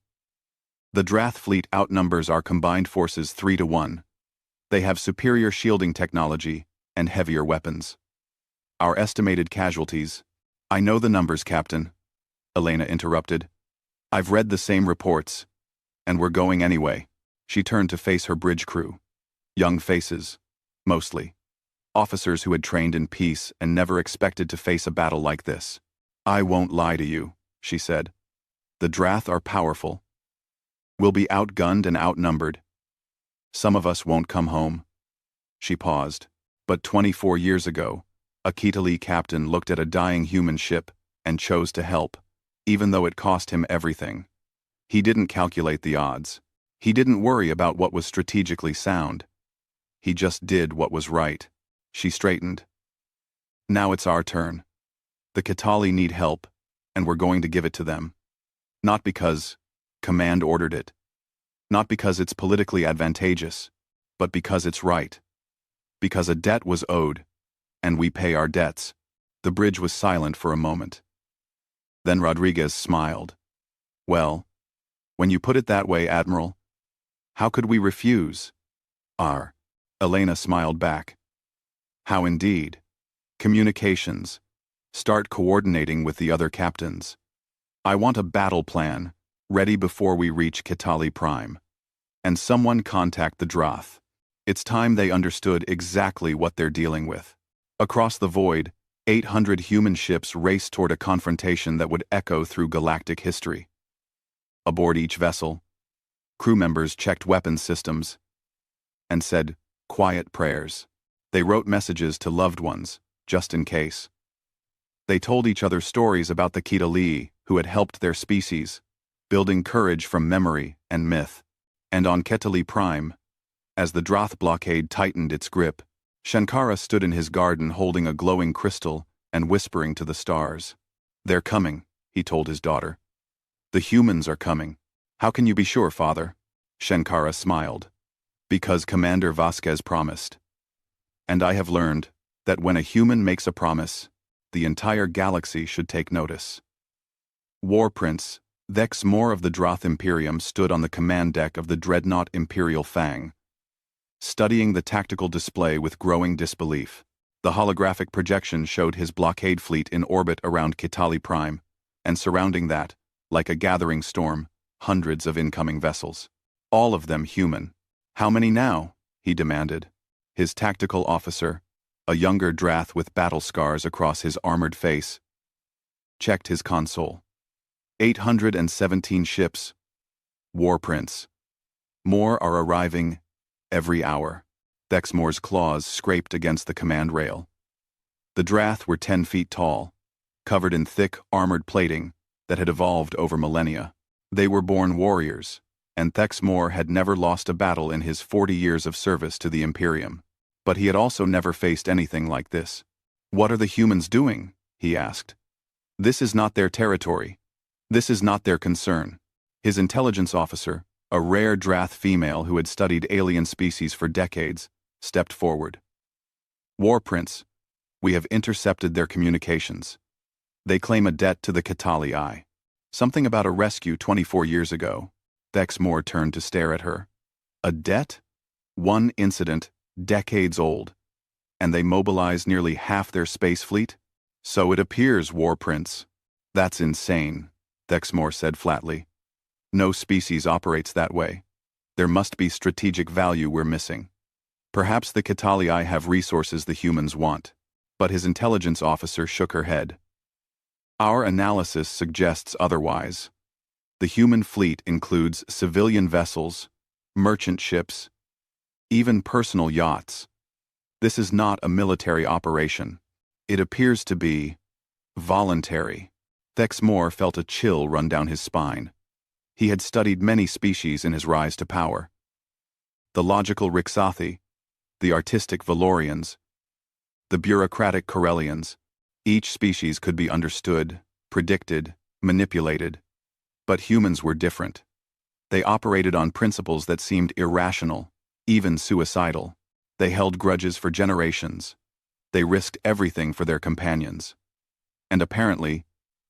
The Drath fleet outnumbers our combined forces 3-1. They have superior shielding technology and heavier weapons. Our estimated casualties— I know the numbers, Captain, Elena interrupted. I've read the same reports, and we're going anyway. She turned to face her bridge crew. Young faces, mostly. Officers who had trained in peace and never expected to face a battle like this. I won't lie to you, she said. The Drath are powerful. We'll be outgunned and outnumbered. Some of us won't come home. She paused. But 24 years ago, a Kitali captain looked at a dying human ship and chose to help, even though it cost him everything. He didn't calculate the odds. He didn't worry about what was strategically sound. He just did what was right. She straightened. Now it's our turn. The Kitali need help, and we're going to give it to them. Not because command ordered it. Not because it's politically advantageous, but because it's right. Because a debt was owed, and we pay our debts. The bridge was silent for a moment. Then Rodriguez smiled. Well, when you put it that way, Admiral, how could we refuse? Elena smiled back. How indeed? Communications. Start coordinating with the other captains. I want a battle plan, ready before we reach Kitali Prime. And someone contact the Drath. It's time they understood exactly what they're dealing with. Across the void, 800 human ships raced toward a confrontation that would echo through galactic history. Aboard each vessel, crew members checked weapons systems and said quiet prayers. They wrote messages to loved ones, just in case. They told each other stories about the Kitali who had helped their species, building courage from memory and myth. And on Kitali Prime, as the Drath blockade tightened its grip, Shankara stood in his garden holding a glowing crystal and whispering to the stars. They're coming, he told his daughter. The humans are coming. How can you be sure, Father? Shankara smiled. Because Commander Vasquez promised. And I have learned that when a human makes a promise, the entire galaxy should take notice. War Prince Vex Moore of the Drath Imperium stood on the command deck of the dreadnought Imperial Fang, studying the tactical display with growing disbelief. The holographic projection showed his blockade fleet in orbit around Kitali Prime, and surrounding that, like a gathering storm, hundreds of incoming vessels. All of them human. How many now? He demanded. His tactical officer, a younger Drath with battle scars across his armored face, checked his console. 817 ships. War Prince. More are arriving every hour. Dexmoor's claws scraped against the command rail. The Drath were 10 feet tall, covered in thick, armored plating that had evolved over millennia. They were born warriors, and Dexmoor had never lost a battle in his 40 years of service to the Imperium. But he had also never faced anything like this. What are the humans doing? He asked. This is not their territory. This is not their concern. His intelligence officer, a rare Drath female who had studied alien species for decades, stepped forward. War Prince, we have intercepted their communications. They claim a debt to the Kitali. Something about a rescue 24 years ago. Dexmoor turned to stare at her. A debt? One incident, decades old. And they mobilized nearly half their space fleet? So it appears, War Prince. That's insane, Dexmoor said flatly. No species operates that way. There must be strategic value we're missing. Perhaps the Kitali have resources the humans want. But his intelligence officer shook her head. Our analysis suggests otherwise. The human fleet includes civilian vessels, merchant ships, even personal yachts. This is not a military operation. It appears to be voluntary. Dexmoor felt a chill run down his spine. He had studied many species in his rise to power. The logical Rixathi, the artistic Valorians, the bureaucratic Corellians. Each species could be understood, predicted, manipulated. But humans were different. They operated on principles that seemed irrational, even suicidal. They held grudges for generations. They risked everything for their companions. And apparently,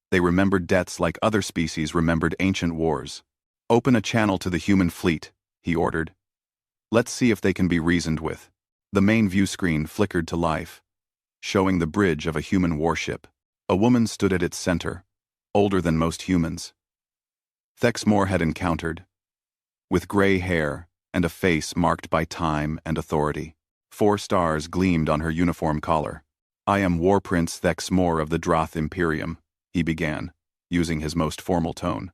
they remembered debts like other species remembered ancient wars. Open a channel to the human fleet, he ordered. Let's see if they can be reasoned with. The main view screen flickered to life, showing the bridge of a human warship. A woman stood at its center, older than most humans. Thexmore had encountered, with gray hair and a face marked by time and authority. 4 stars gleamed on her uniform collar. I am War Prince Thexmore of the Droth Imperium, he began, using his most formal tone.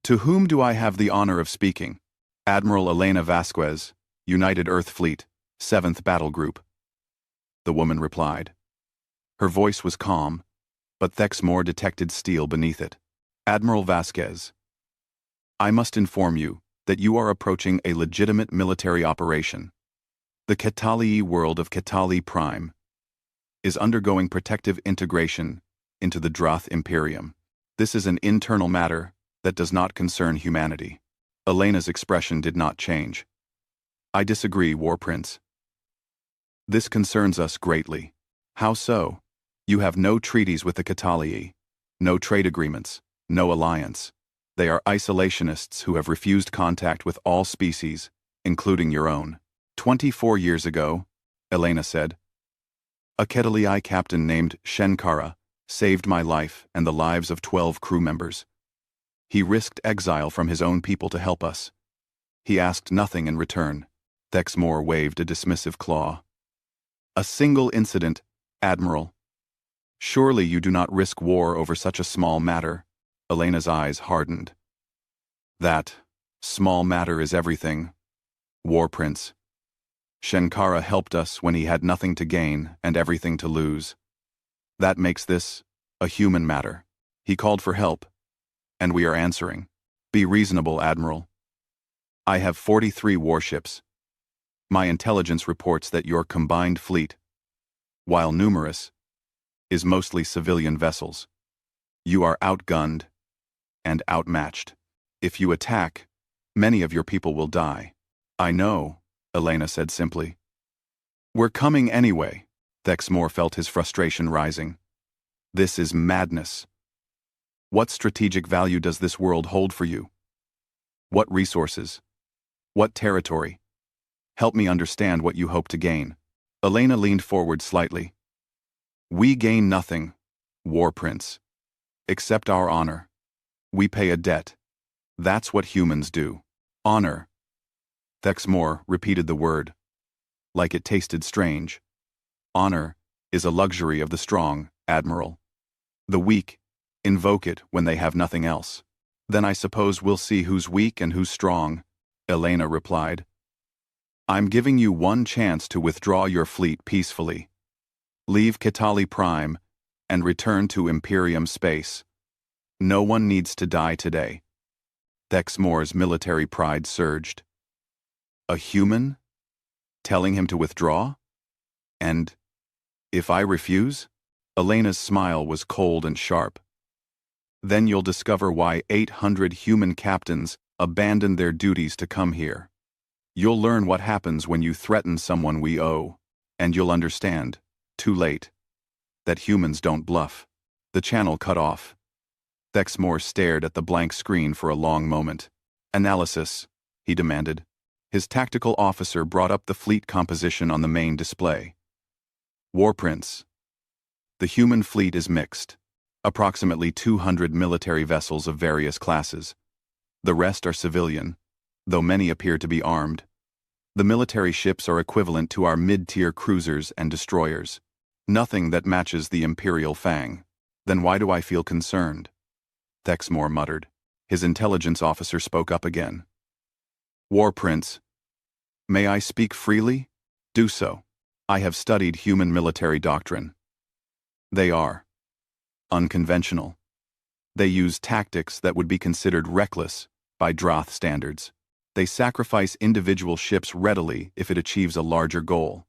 To whom do I have the honor of speaking? Admiral Elena Vasquez, United Earth Fleet, 7th Battle Group. The woman replied. Her voice was calm, but Thexmore detected steel beneath it. Admiral Vasquez, I must inform you that you are approaching a legitimate military operation. The Ketali world of Ketali Prime is undergoing protective integration into the Droth Imperium. This is an internal matter that does not concern humanity. Elena's expression did not change. I disagree, War Prince. This concerns us greatly. How so? You have no treaties with the Ketali, no trade agreements, no alliance. They are isolationists who have refused contact with all species, including your own. 24 years ago, Elena said, a Ketali captain named Shenkara saved my life and the lives of 12 crew members. He risked exile from his own people to help us. He asked nothing in return. Thexmore waved a dismissive claw. A single incident, Admiral. Surely you do not risk war over such a small matter. Elena's eyes hardened. That small matter is everything, War Prince. Shenkara helped us when he had nothing to gain and everything to lose. That makes this a human matter. He called for help, and we are answering. Be reasonable, Admiral. I have 43 warships. My intelligence reports that your combined fleet, while numerous, is mostly civilian vessels. You are outgunned and outmatched. If you attack, many of your people will die. I know, Elena said simply. We're coming anyway. Thexmore felt his frustration rising. This is madness. What strategic value does this world hold for you? What resources? What territory? Help me understand what you hope to gain. Elena leaned forward slightly. We gain nothing, War Prince. Except our honor. We pay a debt. That's what humans do. Honor. Thexmore repeated the word, like it tasted strange. Honor is a luxury of the strong, Admiral. The weak invoke it when they have nothing else. Then I suppose we'll see who's weak and who's strong, Elena replied. I'm giving you one chance to withdraw your fleet peacefully. Leave Ketali Prime and return to Imperium space. No one needs to die today. Thexmore's military pride surged. A human? Telling him to withdraw? And if I refuse? Elena's smile was cold and sharp. Then you'll discover why 800 human captains abandoned their duties to come here. You'll learn what happens when you threaten someone we owe, and you'll understand, too late, that humans don't bluff. The channel cut off. Thexmore stared at the blank screen for a long moment. Analysis, he demanded. His tactical officer brought up the fleet composition on the main display. War Prince. The human fleet is mixed. Approximately 200 military vessels of various classes. The rest are civilian, though many appear to be armed. The military ships are equivalent to our mid-tier cruisers and destroyers. Nothing that matches the Imperial Fang. Then why do I feel concerned? Thexmore muttered. His intelligence officer spoke up again. War Prince. May I speak freely? Do so. I have studied human military doctrine. They are unconventional. They use tactics that would be considered reckless by Droth standards. They sacrifice individual ships readily if it achieves a larger goal,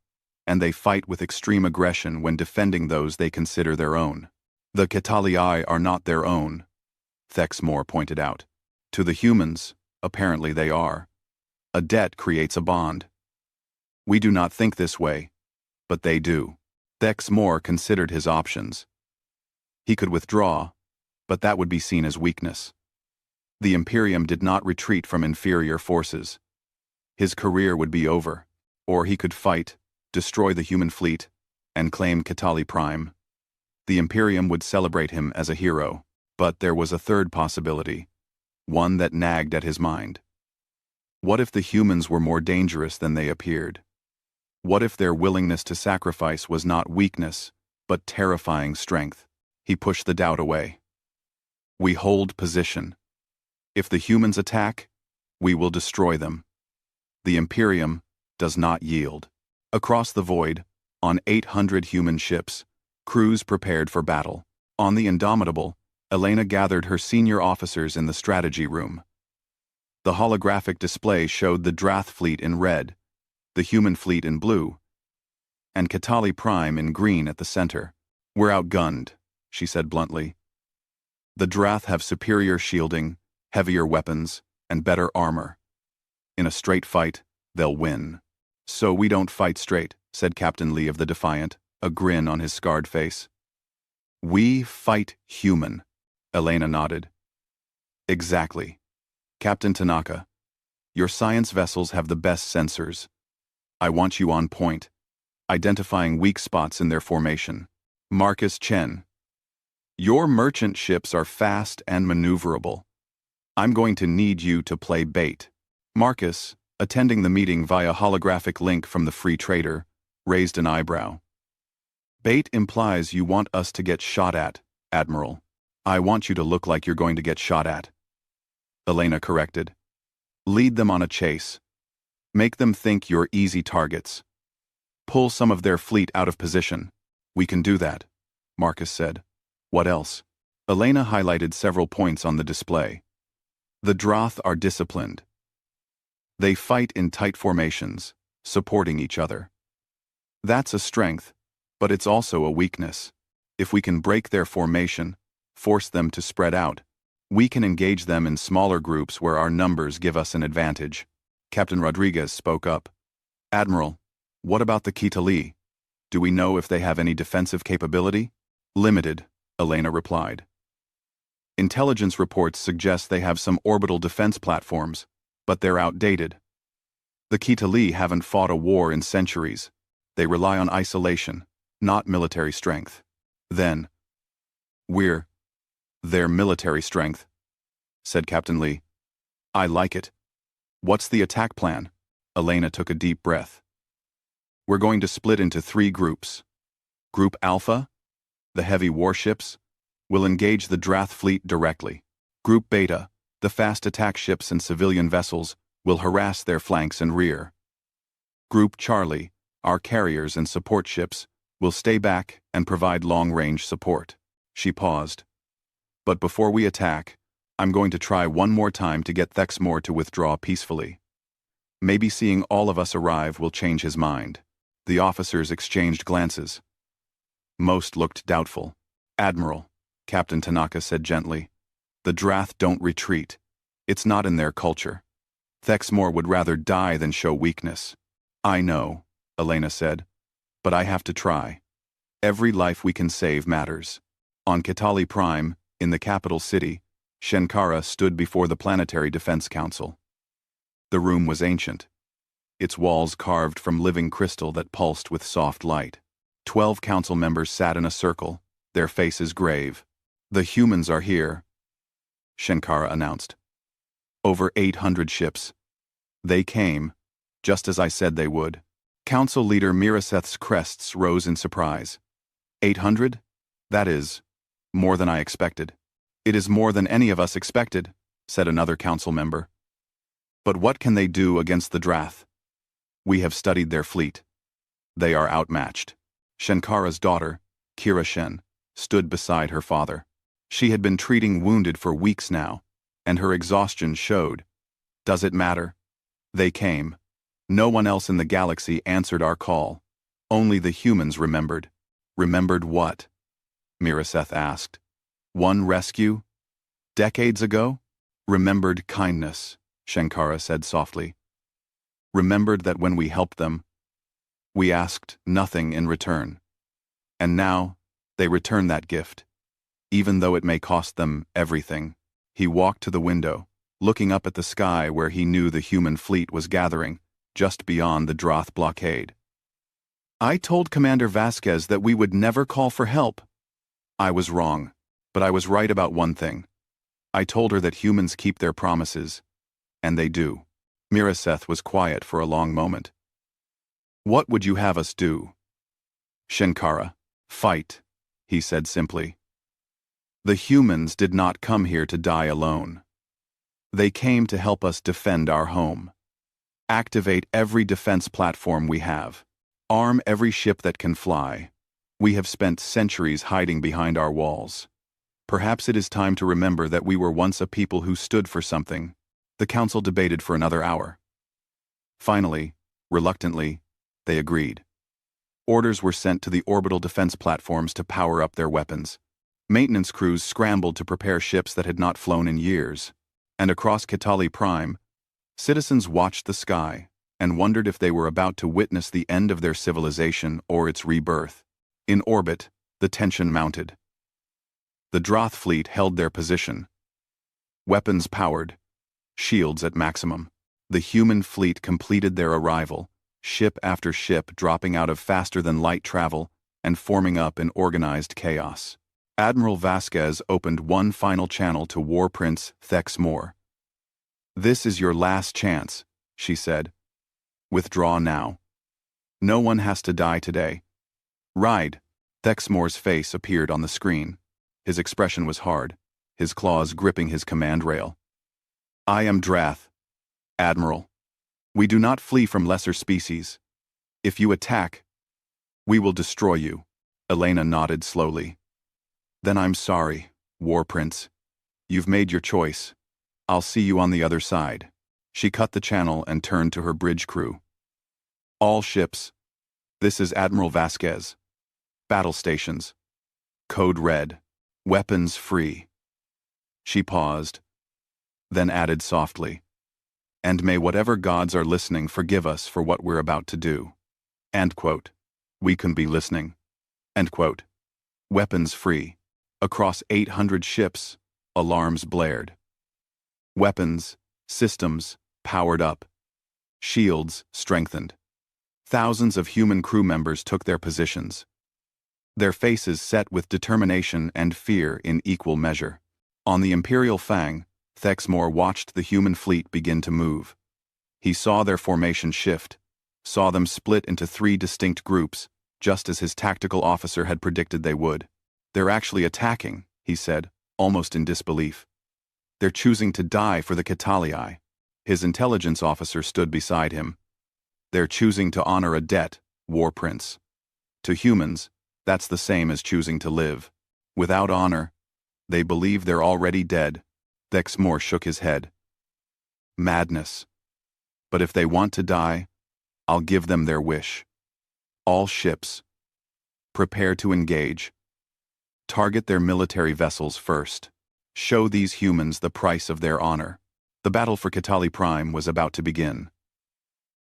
and they fight with extreme aggression when defending those they consider their own. The Ketali are not their own, Thexmore pointed out. To the humans, apparently they are. A debt creates a bond. We do not think this way, but they do. Thexmore considered his options. He could withdraw, but that would be seen as weakness. The Imperium did not retreat from inferior forces. His career would be over, or he could fight, destroy the human fleet, and claim Kitali Prime. The Imperium would celebrate him as a hero, but there was a third possibility, one that nagged at his mind. What if the humans were more dangerous than they appeared? What if their willingness to sacrifice was not weakness, but terrifying strength? He pushed the doubt away. We hold position. If the humans attack, we will destroy them. The Imperium does not yield. Across the void, on 800 human ships, crews prepared for battle. On the Indomitable, Elena gathered her senior officers in the strategy room. The holographic display showed the Drath fleet in red, the human fleet in blue, and Kitali Prime in green at the center. We're outgunned, she said bluntly. The Drath have superior shielding, heavier weapons, and better armor. In a straight fight, they'll win. So we don't fight straight, said Captain Lee of the Defiant, a grin on his scarred face. We fight human, Elena nodded. Exactly. Captain Tanaka, your science vessels have the best sensors. I want you on point, identifying weak spots in their formation. Marcus Chen, your merchant ships are fast and maneuverable. I'm going to need you to play bait. Marcus, attending the meeting via holographic link from the Free Trader, raised an eyebrow. Bait implies you want us to get shot at, Admiral. I want you to look like you're going to get shot at. Elena corrected. Lead them on a chase. Make them think you're easy targets. Pull some of their fleet out of position. We can do that, Marcus said. What else? Elena highlighted several points on the display. The Drath are disciplined. They fight in tight formations, supporting each other. That's a strength, but it's also a weakness. If we can break their formation, force them to spread out, we can engage them in smaller groups where our numbers give us an advantage. Captain Rodriguez spoke up. Admiral, what about the Kitali? Do we know if they have any defensive capability? Limited, Elena replied. Intelligence reports suggest they have some orbital defense platforms, but they're outdated. The Kitali haven't fought a war in centuries. They rely on isolation, not military strength. Then, we're their military strength, said Captain Lee. I like it. What's the attack plan? Elena took a deep breath. We're going to split into 3 groups. Group Alpha, the heavy warships, will engage the Drath fleet directly. Group Beta, the fast attack ships and civilian vessels, will harass their flanks and rear. Group Charlie, our carriers and support ships, will stay back and provide long-range support. She paused. But before we attack, I'm going to try one more time to get Thexmore to withdraw peacefully. Maybe seeing all of us arrive will change his mind. The officers exchanged glances. Most looked doubtful. Admiral, Captain Tanaka said gently, the Drath don't retreat. It's not in their culture. Thexmore would rather die than show weakness. I know, Elena said, but I have to try. Every life we can save matters. On Kitali Prime, in the capital city, Shenkara stood before the Planetary Defense Council. The room was ancient, its walls carved from living crystal that pulsed with soft light. 12 council members sat in a circle, their faces grave. The humans are here, Shenkara announced. Over 800 ships. They came, just as I said they would. Council leader Miraseth's crests rose in surprise. 800? That is more than I expected. It is more than any of us expected, said another council member. But what can they do against the Drath? We have studied their fleet. They are outmatched. Shenkara's daughter, Kira Shen, stood beside her father. She had been treating wounded for weeks now, and her exhaustion showed. Does it matter? They came. No one else in the galaxy answered our call. Only the humans remembered. Remembered what? Miraseth asked. One rescue? Decades ago? Remembered kindness, Shenkara said softly. Remembered that when we helped them, we asked nothing in return. And now, they return that gift, even though it may cost them everything. He walked to the window, looking up at the sky where he knew the human fleet was gathering, just beyond the Droth blockade. "I told Commander Vasquez that we would never call for help." "I was wrong, but I was right about one thing. I told her that humans keep their promises, and they do." Miraseth was quiet for a long moment. "What would you have us do?" "Shenkara, fight," he said simply. "The humans did not come here to die alone. They came to help us defend our home. Activate every defense platform we have. Arm every ship that can fly. We have spent centuries hiding behind our walls. Perhaps it is time to remember that we were once a people who stood for something." The council debated for another hour. Finally, reluctantly, they agreed. Orders were sent to the orbital defense platforms to power up their weapons. Maintenance crews scrambled to prepare ships that had not flown in years. And across Kitali Prime, citizens watched the sky and wondered if they were about to witness the end of their civilization or its rebirth. In orbit, the tension mounted. The Droth fleet held their position. Weapons powered, shields at maximum. The human fleet completed their arrival, ship after ship dropping out of faster-than-light travel and forming up in organized chaos. Admiral Vasquez opened one final channel to War Prince Thexmore. "This is your last chance," she said. "Withdraw now. No one has to die today." "Ride." Thexmore's face appeared on the screen. His expression was hard, his claws gripping his command rail. "I am Drath, Admiral. We do not flee from lesser species. If you attack, we will destroy you." Elena nodded slowly. "Then I'm sorry, War Prince. You've made your choice. I'll see you on the other side." She cut the channel and turned to her bridge crew. "All ships. This is Admiral Vasquez. Battle stations. Code red. Weapons free." She paused, then added softly, "And may whatever gods are listening forgive us for what we're about to do." End quote. We can be listening. End quote. Weapons free. Across 800 ships, alarms blared. Weapons, systems, powered up. Shields strengthened. Thousands of human crew members took their positions. Their faces set with determination and fear in equal measure. On the Imperial Fang, Thexmore watched the human fleet begin to move. He saw their formation shift, saw them split into 3 distinct groups, just as his tactical officer had predicted they would. "They're actually attacking," he said, almost in disbelief. "They're choosing to die for the Catalii." His intelligence officer stood beside him. "They're choosing to honor a debt, War Prince. To humans, that's the same as choosing to live. Without honor, they believe they're already dead." Thexmore shook his head. "Madness. But if they want to die, I'll give them their wish. All ships, prepare to engage. Target their military vessels first. Show these humans the price of their honor." The battle for Kitali Prime was about to begin.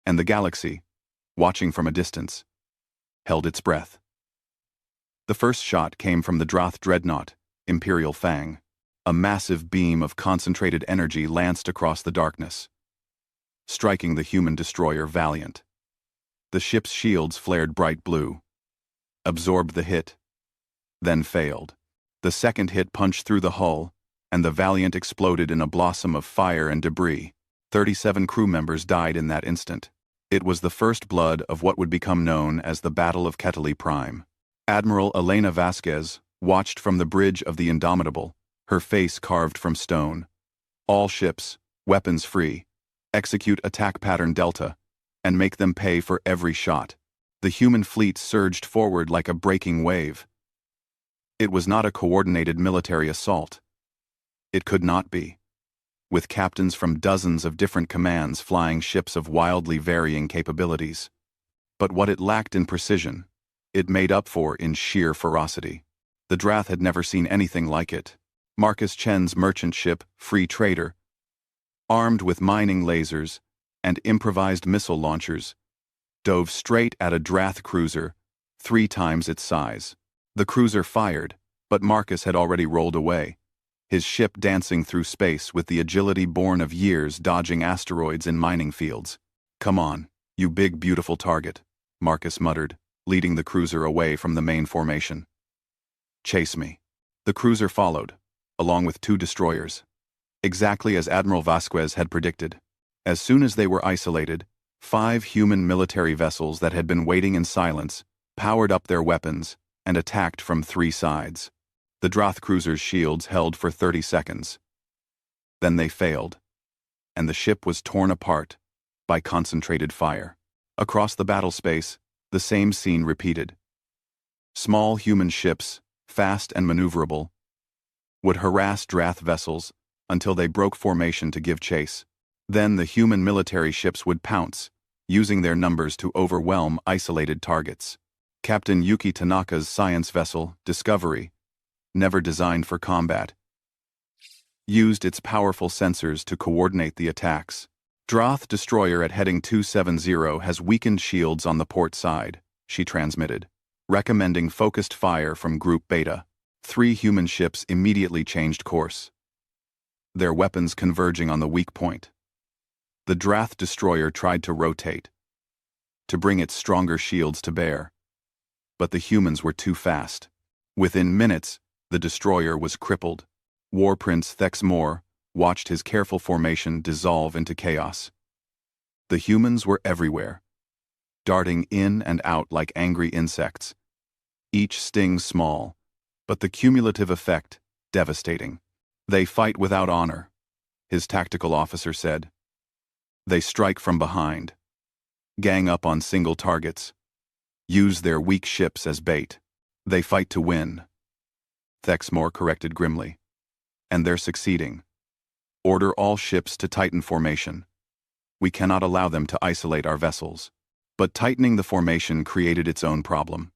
And the galaxy, watching from a distance, held its breath. The first shot came from the Droth dreadnought, Imperial Fang. A massive beam of concentrated energy lanced across the darkness, striking the human destroyer Valiant. The ship's shields flared bright blue, absorbed the hit, then failed. The second hit punched through the hull, and the Valiant exploded in a blossom of fire and debris. 37 crew members died in that instant. It was the first blood of what would become known as the Battle of Kitali Prime. Admiral Elena Vasquez watched from the bridge of the Indomitable, her face carved from stone. "All ships, weapons free. Execute attack pattern Delta, and make them pay for every shot." The human fleet surged forward like a breaking wave. It was not a coordinated military assault. It could not be, with captains from dozens of different commands flying ships of wildly varying capabilities. But what it lacked in precision, it made up for in sheer ferocity. The Droth had never seen anything like it. Marcus Chen's merchant ship, Free Trader, armed with mining lasers and improvised missile launchers, dove straight at a Droth cruiser 3 times its size. The cruiser fired, but Marcus had already rolled away. his ship dancing through space with the agility born of years dodging asteroids in mining fields. "Come on, you big beautiful target," Marcus muttered, leading the cruiser away from the main formation. "Chase me." The cruiser followed, along with 2 destroyers. Exactly as Admiral Vasquez had predicted. As soon as they were isolated, 5 human military vessels that had been waiting in silence powered up their weapons and attacked from 3 sides. The Droth cruiser's shields held for 30 seconds. Then they failed, and the ship was torn apart by concentrated fire. Across the battle space, the same scene repeated. Small human ships, fast and maneuverable, would harass Droth vessels until they broke formation to give chase. Then the human military ships would pounce, using their numbers to overwhelm isolated targets. Captain Yuki Tanaka's science vessel, Discovery, never designed for combat, used its powerful sensors to coordinate the attacks. Droth destroyer at heading 270 has weakened shields on the port side, she transmitted, recommending focused fire from Group Beta. 3 human ships immediately changed course, their weapons converging on the weak point. The Droth destroyer tried to rotate, to bring its stronger shields to bear, but the humans were too fast. Within minutes, the destroyer was crippled. War Prince Thexmore watched his careful formation dissolve into chaos. The humans were everywhere, darting in and out like angry insects, each sting small, but the cumulative effect devastating. "They fight without honor," his tactical officer said. "They strike from behind, gang up on single targets, use their weak ships as bait. They fight to win," Thexmore corrected grimly. "And they're succeeding. Order all ships to tighten formation. We cannot allow them to isolate our vessels." But tightening the formation created its own problem.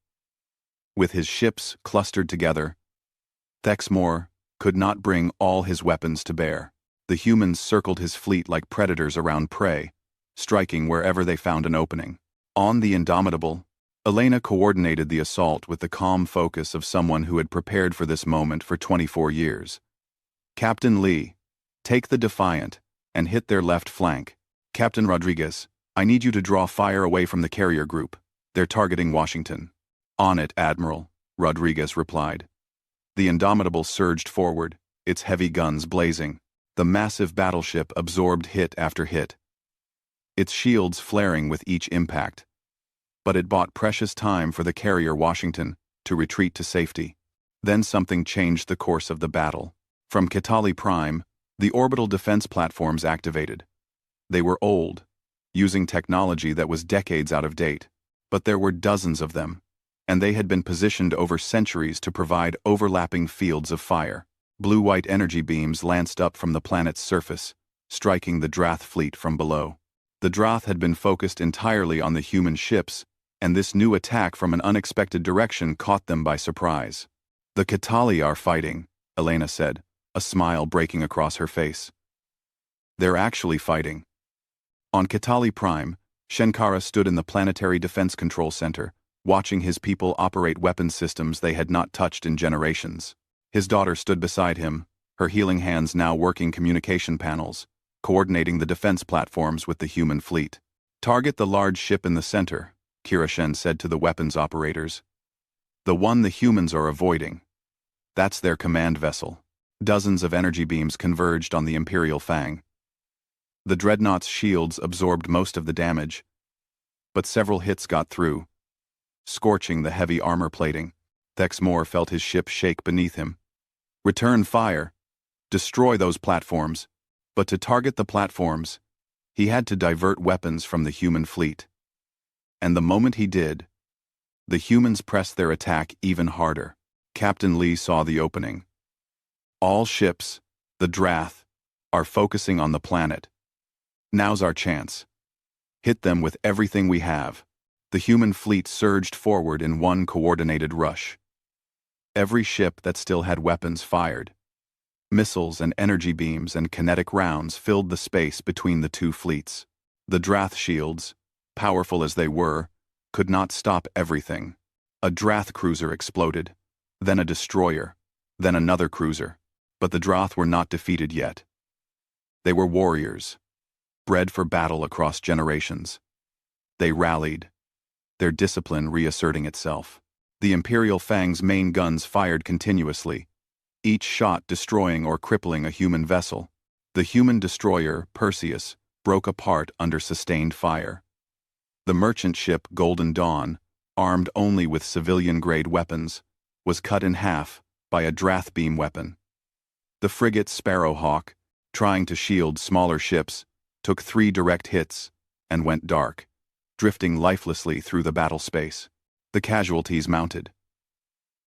With his ships clustered together, Thexmore could not bring all his weapons to bear. The humans circled his fleet like predators around prey, striking wherever they found an opening. On the Indomitable, Elena coordinated the assault with the calm focus of someone who had prepared for this moment for 24 years. "Captain Lee, take the Defiant and hit their left flank. Captain Rodriguez, I need you to draw fire away from the carrier group. They're targeting Washington." "On it, Admiral," Rodriguez replied. The Indomitable surged forward, its heavy guns blazing. The massive battleship absorbed hit after hit, its shields flaring with each impact. But it bought precious time for the carrier Washington to retreat to safety. Then something changed the course of the battle. From Kitali Prime, the orbital defense platforms activated. They were old, using technology that was decades out of date, but there were dozens of them, and they had been positioned over centuries to provide overlapping fields of fire. Blue-white energy beams lanced up from the planet's surface, striking the Droth fleet from below. The Droth had been focused entirely on the human ships, and this new attack from an unexpected direction caught them by surprise. "The Kitali are fighting," Elena said, a smile breaking across her face. "They're actually fighting." On Kitali Prime, Shenkara stood in the Planetary Defense Control Center, watching his people operate weapon systems they had not touched in generations. His daughter stood beside him, her healing hands now working communication panels, coordinating the defense platforms with the human fleet. "Target the large ship in the center," Kirashen said to the weapons operators. "The one the humans are avoiding. That's their command vessel." Dozens of energy beams converged on the Imperial Fang. The dreadnought's shields absorbed most of the damage, but several hits got through, scorching the heavy armor plating. Thexmore felt his ship shake beneath him. "Return fire. Destroy those platforms." But to target the platforms, he had to divert weapons from the human fleet. And the moment he did, the humans pressed their attack even harder. Captain Lee saw the opening. "All ships, the Droth, are focusing on the planet. Now's our chance. Hit them with everything we have." The human fleet surged forward in one coordinated rush. Every ship that still had weapons fired. Missiles and energy beams and kinetic rounds filled the space between the two fleets. The Droth shields, powerful as they were, could not stop everything. A Droth cruiser exploded, then a destroyer, then another cruiser. But the Droth were not defeated yet. They were warriors, bred for battle across generations. They rallied, their discipline reasserting itself. The Imperial Fang's main guns fired continuously, each shot destroying or crippling a human vessel. The human destroyer, Perseus, broke apart under sustained fire. The merchant ship Golden Dawn, armed only with civilian-grade weapons, was cut in half by a Drath beam weapon. The frigate Sparrowhawk, trying to shield smaller ships, took 3 direct hits and went dark, drifting lifelessly through the battle space. The casualties mounted.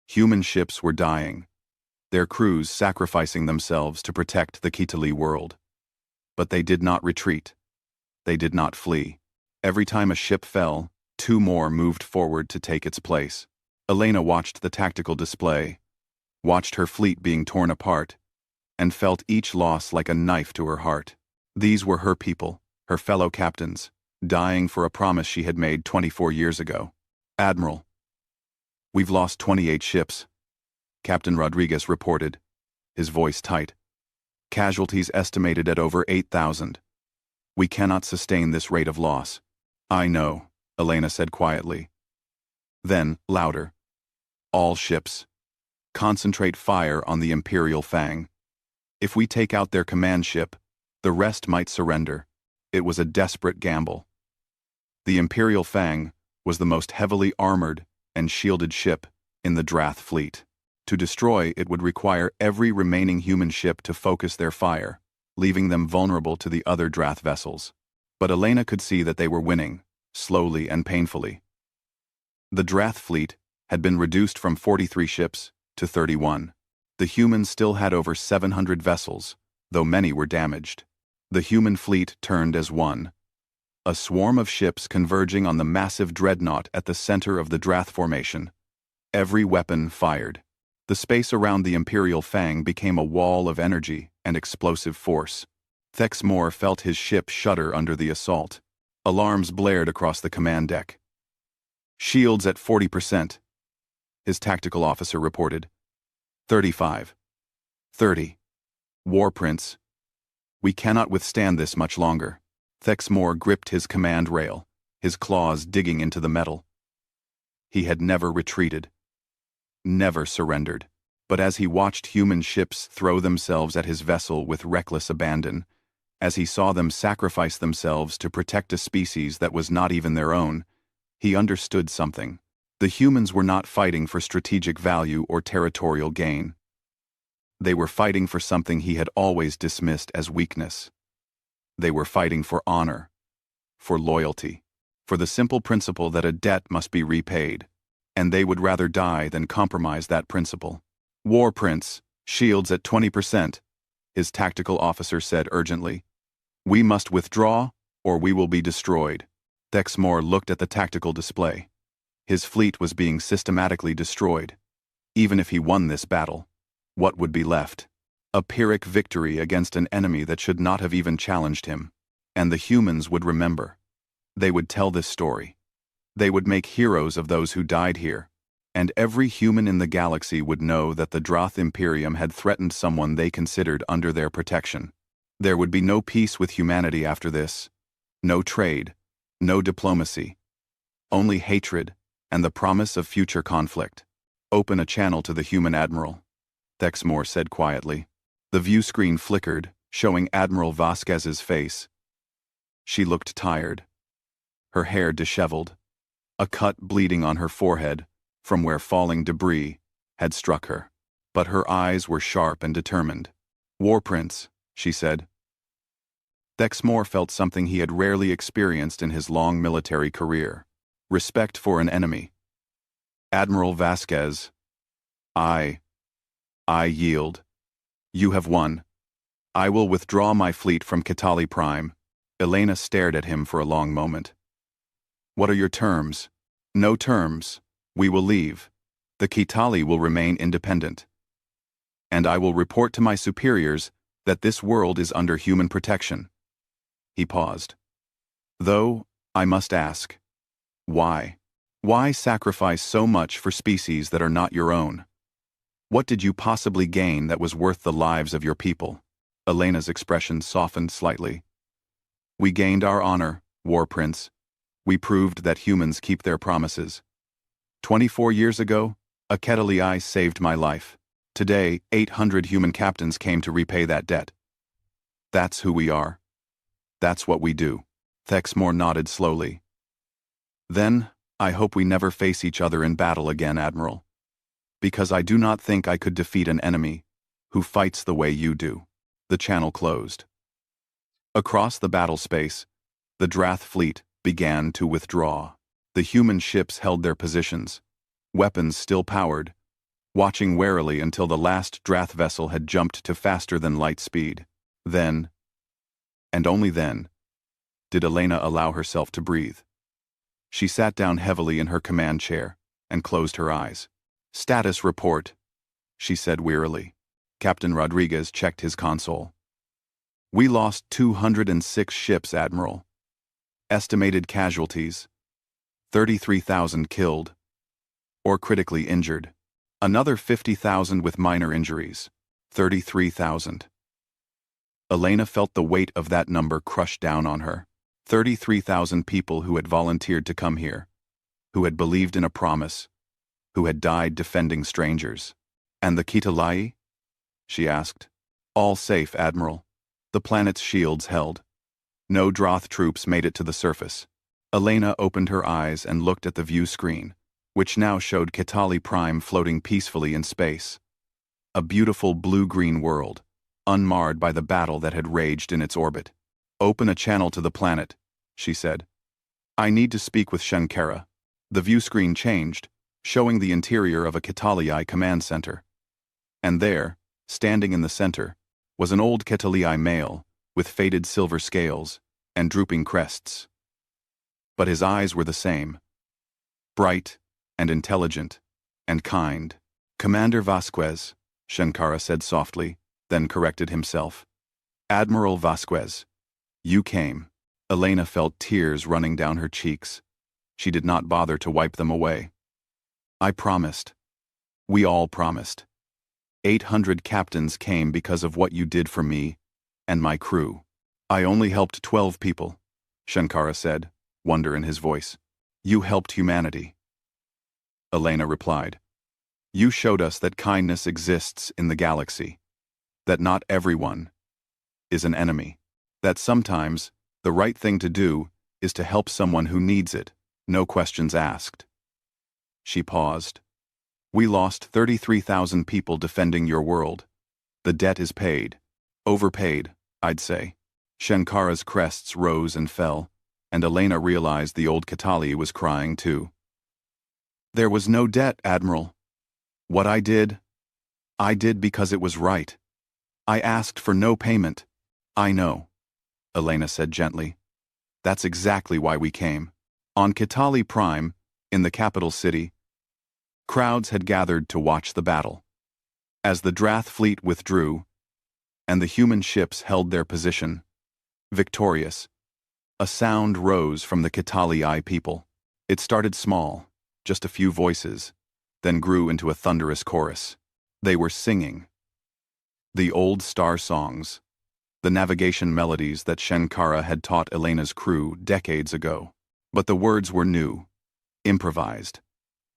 Human ships were dying, their crews sacrificing themselves to protect the Kitali world. But they did not retreat. They did not flee. Every time a ship fell, 2 more moved forward to take its place. Elena watched the tactical display, watched her fleet being torn apart, and felt each loss like a knife to her heart. These were her people, her fellow captains, dying for a promise she had made 24 years ago. "Admiral, we've lost 28 ships," Captain Rodriguez reported, his voice tight. "Casualties estimated at over 8,000. We cannot sustain this rate of loss." "I know," Elena said quietly. Then, louder. "All ships, concentrate fire on the Imperial Fang. If we take out their command ship, the rest might surrender." It was a desperate gamble. The Imperial Fang was the most heavily armored and shielded ship in the Drath fleet. To destroy it would require every remaining human ship to focus their fire, leaving them vulnerable to the other Drath vessels. But Elena could see that they were winning, slowly and painfully. The Drath fleet had been reduced from 43 ships to 31. The humans still had over 700 vessels, though many were damaged. The human fleet turned as one. A swarm of ships converging on the massive dreadnought at the center of the Drath formation. Every weapon fired. The space around the Imperial Fang became a wall of energy and explosive force. Thexmore felt his ship shudder under the assault. Alarms blared across the command deck. "Shields at 40%, his tactical officer reported. 35. 30. War Prince. We cannot withstand this much longer." Thexmore gripped his command rail, his claws digging into the metal. He had never retreated, never surrendered. But as he watched human ships throw themselves at his vessel with reckless abandon, as he saw them sacrifice themselves to protect a species that was not even their own, he understood something. The humans were not fighting for strategic value or territorial gain. They were fighting for something he had always dismissed as weakness. They were fighting for honor, for loyalty, for the simple principle that a debt must be repaid, and they would rather die than compromise that principle. "War Prince, shields at 20%, his tactical officer said urgently. "We must withdraw, or we will be destroyed." Thexmore looked at the tactical display. His fleet was being systematically destroyed. Even if he won this battle, what would be left? A Pyrrhic victory against an enemy that should not have even challenged him. And the humans would remember. They would tell this story. They would make heroes of those who died here. And every human in the galaxy would know that the Droth Imperium had threatened someone they considered under their protection. There would be no peace with humanity after this. No trade, no diplomacy. Only hatred and the promise of future conflict. "Open a channel to the human admiral," Thexmore said quietly. The view screen flickered, showing Admiral Vasquez's face. She looked tired, her hair disheveled, a cut bleeding on her forehead from where falling debris had struck her. But her eyes were sharp and determined. "War Prince," she said. Thexmore felt something he had rarely experienced in his long military career. Respect for an enemy. "Admiral Vasquez, I yield. You have won. I will withdraw my fleet from Kitali Prime." Elena stared at him for a long moment. "What are your terms?" "No terms. We will leave. The Kitali will remain independent. And I will report to my superiors that this world is under human protection." He paused. "Though, I must ask, why? Why sacrifice so much for species that are not your own?" What did you possibly gain that was worth the lives of your people? Elena's expression softened slightly. We gained our honor, War Prince. We proved that humans keep their promises. 24 years ago, a Kettlei saved my life. Today, 800 human captains came to repay that debt. That's who we are. That's what we do. Thexmore nodded slowly. Then, I hope we never face each other in battle again, Admiral. Because I do not think I could defeat an enemy who fights the way you do. The channel closed. Across the battle space, the Drath fleet began to withdraw. The human ships held their positions, weapons still powered, watching warily until the last Drath vessel had jumped to faster-than-light speed. Then, and only then, did Elena allow herself to breathe. She sat down heavily in her command chair and closed her eyes. "Status report," she said wearily. Captain Rodriguez checked his console. "We lost 206 ships, Admiral. Estimated casualties, 33,000 killed or critically injured. Another 50,000 with minor injuries, 33,000. Elena felt the weight of that number crush down on her. 33,000 people who had volunteered to come here, who had believed in a promise, who had died defending strangers. And the Kettlei? She asked. All safe, Admiral. The planet's shields held. No Droth troops made it to the surface. Elena opened her eyes and looked at the view screen, which now showed Kettlei Prime floating peacefully in space. A beautiful blue-green world, unmarred by the battle that had raged in its orbit. "Open a channel to the planet," she said. "I need to speak with Shankara." The view screen changed, showing the interior of a Kettlei command center. And there, standing in the center, was an old Kettlei male with faded silver scales and drooping crests. But his eyes were the same, bright and intelligent and kind. "Commander Vasquez," Shankara said softly, then corrected himself. "Admiral Vasquez, you came." Elena felt tears running down her cheeks. She did not bother to wipe them away. "I promised. We all promised. 800 captains came because of what you did for me and my crew. I only helped 12 people," Shankara said, wonder in his voice. "You helped humanity." Elena replied, "You showed us that kindness exists in the galaxy, that not everyone is an enemy, that sometimes the right thing to do is to help someone who needs it, no questions asked." She paused. "We lost 33,000 people defending your world. The debt is paid. Overpaid, I'd say." Shankara's crests rose and fell, and Elena realized the old Kettlei was crying too. "There was no debt, Admiral. What I did because it was right. I asked for no payment." "I know," Elena said gently. "That's exactly why we came." On Kettlei Prime, in the capital city, crowds had gathered to watch the battle. As the Drath fleet withdrew, and the human ships held their position, victorious, a sound rose from the Kettlei people. It started small, just a few voices, then grew into a thunderous chorus. They were singing the old star songs, the navigation melodies that Shankara had taught Elena's crew decades ago. But the words were new, improvised,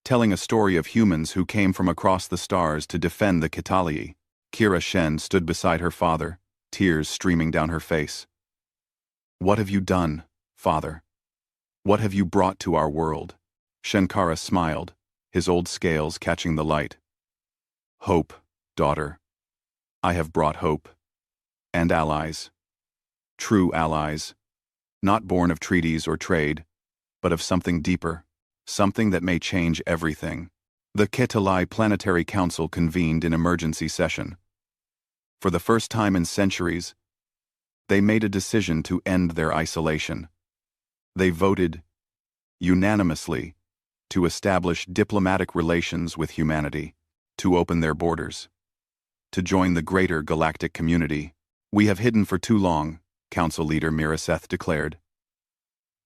telling a story of humans who came from across the stars to defend the Kettlei. Kira Shen stood beside her father, tears streaming down her face. "What have you done, Father? What have you brought to our world?" Shankara smiled, his old scales catching the light. "Hope, daughter. I have brought hope. And allies. True allies. Not born of treaties or trade, but of something deeper, something that may change everything." The Kettlei Planetary Council convened in emergency session. For the first time in centuries, they made a decision to end their isolation. They voted, unanimously, to establish diplomatic relations with humanity, to open their borders, to join the greater galactic community. "We have hidden for too long," Council Leader Miraseth declared.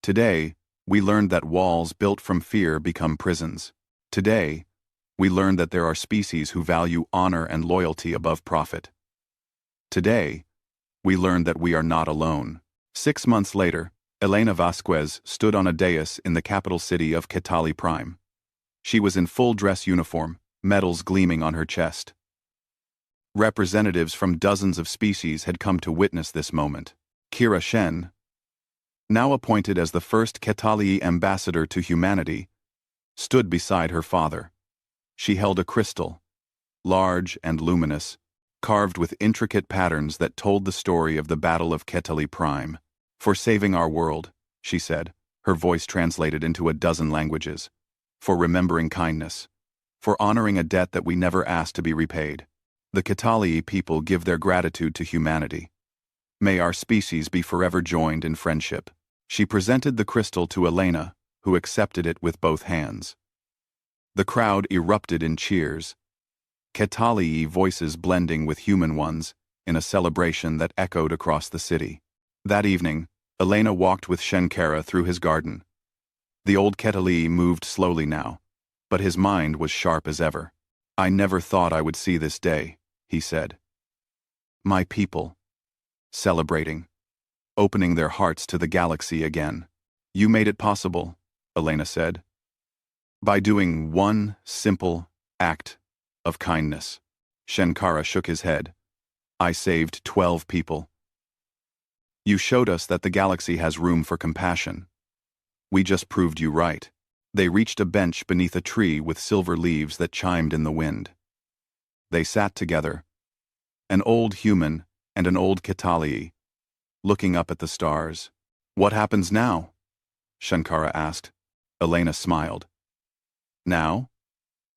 "Today, we learned that walls built from fear become prisons. Today, We learned that there are species who value honor and loyalty above profit. Today, we learned that we are not alone. 6 months later, Elena Vasquez stood on a dais in the capital city of Ketali Prime. She was in full dress uniform, medals gleaming on her chest. Representatives from dozens of species had come to witness this moment. Kira Shen, now appointed as the first Ketali ambassador to humanity, stood beside her father. She held a crystal, large and luminous, carved with intricate patterns that told the story of the Battle of Ketali Prime. "For saving our world," she said, her voice translated into a dozen languages. "For remembering kindness. For honoring a debt that we never asked to be repaid. The Ketali people give their gratitude to humanity. May our species be forever joined in friendship." She presented the crystal to Elena, who accepted it with both hands. The crowd erupted in cheers, Ketali voices blending with human ones in a celebration that echoed across the city. That evening, Elena walked with Shenkara through his garden. The old Ketali moved slowly now, but his mind was sharp as ever. "I never thought I would see this day," he said. "My people, celebrating, opening their hearts to the galaxy again. You made it possible," Elena said. "By doing one simple act of kindness." Shenkara shook his head. "I saved 12 people. You showed us that the galaxy has room for compassion. We just proved you right." They reached a bench beneath a tree with silver leaves that chimed in the wind. They sat together, an old human and an old Ketali, looking up at the stars. "What happens now?" Shenkara asked. Elena smiled. "Now?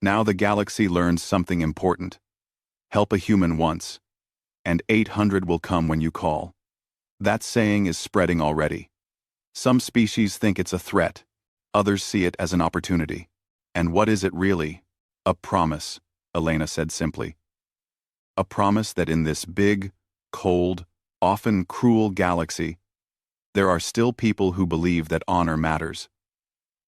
Now the galaxy learns something important. Help a human once, and 800 will come when you call." That saying is spreading already. Some species think it's a threat, others see it as an opportunity. And what is it really? "A promise," Elena said simply. "A promise that in this big, cold, often cruel galaxy, there are still people who believe that honor matters,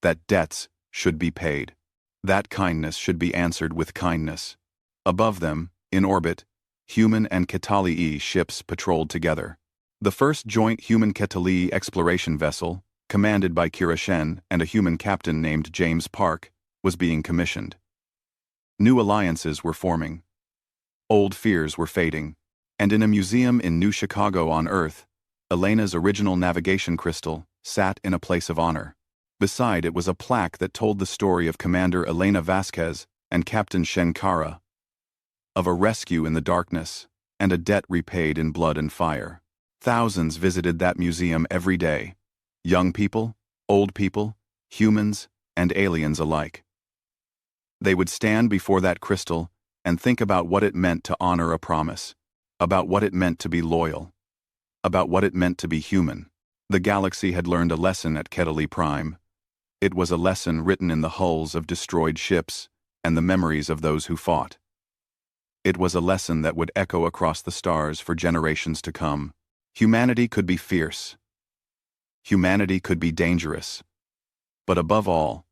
that debts should be paid, that kindness should be answered with kindness." Above them, in orbit, human and Ketali ships patrolled together. The first joint human-Ketali exploration vessel, commanded by Kira Shen and a human captain named James Park, was being commissioned. New alliances were forming. Old fears were fading. And in a museum in New Chicago on Earth, Elena's original navigation crystal sat in a place of honor. Beside it was a plaque that told the story of Commander Elena Vasquez and Captain Shenkara, of a rescue in the darkness and a debt repaid in blood and fire. Thousands visited that museum every day. Young people, old people, humans, and aliens alike. They would stand before that crystal and think about what it meant to honor a promise, about what it meant to be loyal, about what it meant to be human. The galaxy had learned a lesson at Ketali Prime. It was a lesson written in the hulls of destroyed ships and the memories of those who fought. It was a lesson that would echo across the stars for generations to come. Humanity could be fierce. Humanity could be dangerous. But above all,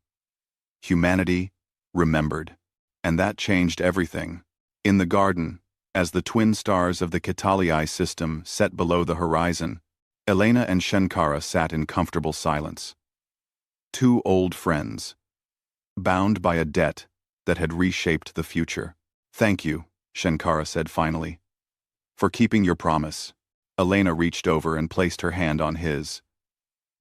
humanity remembered. And that changed everything. In the garden, as the twin stars of the Ketali system set below the horizon, Elena and Shenkara sat in comfortable silence. Two old friends, bound by a debt that had reshaped the future. "Thank you," Shenkara said finally, "for keeping your promise." Elena reached over and placed her hand on his.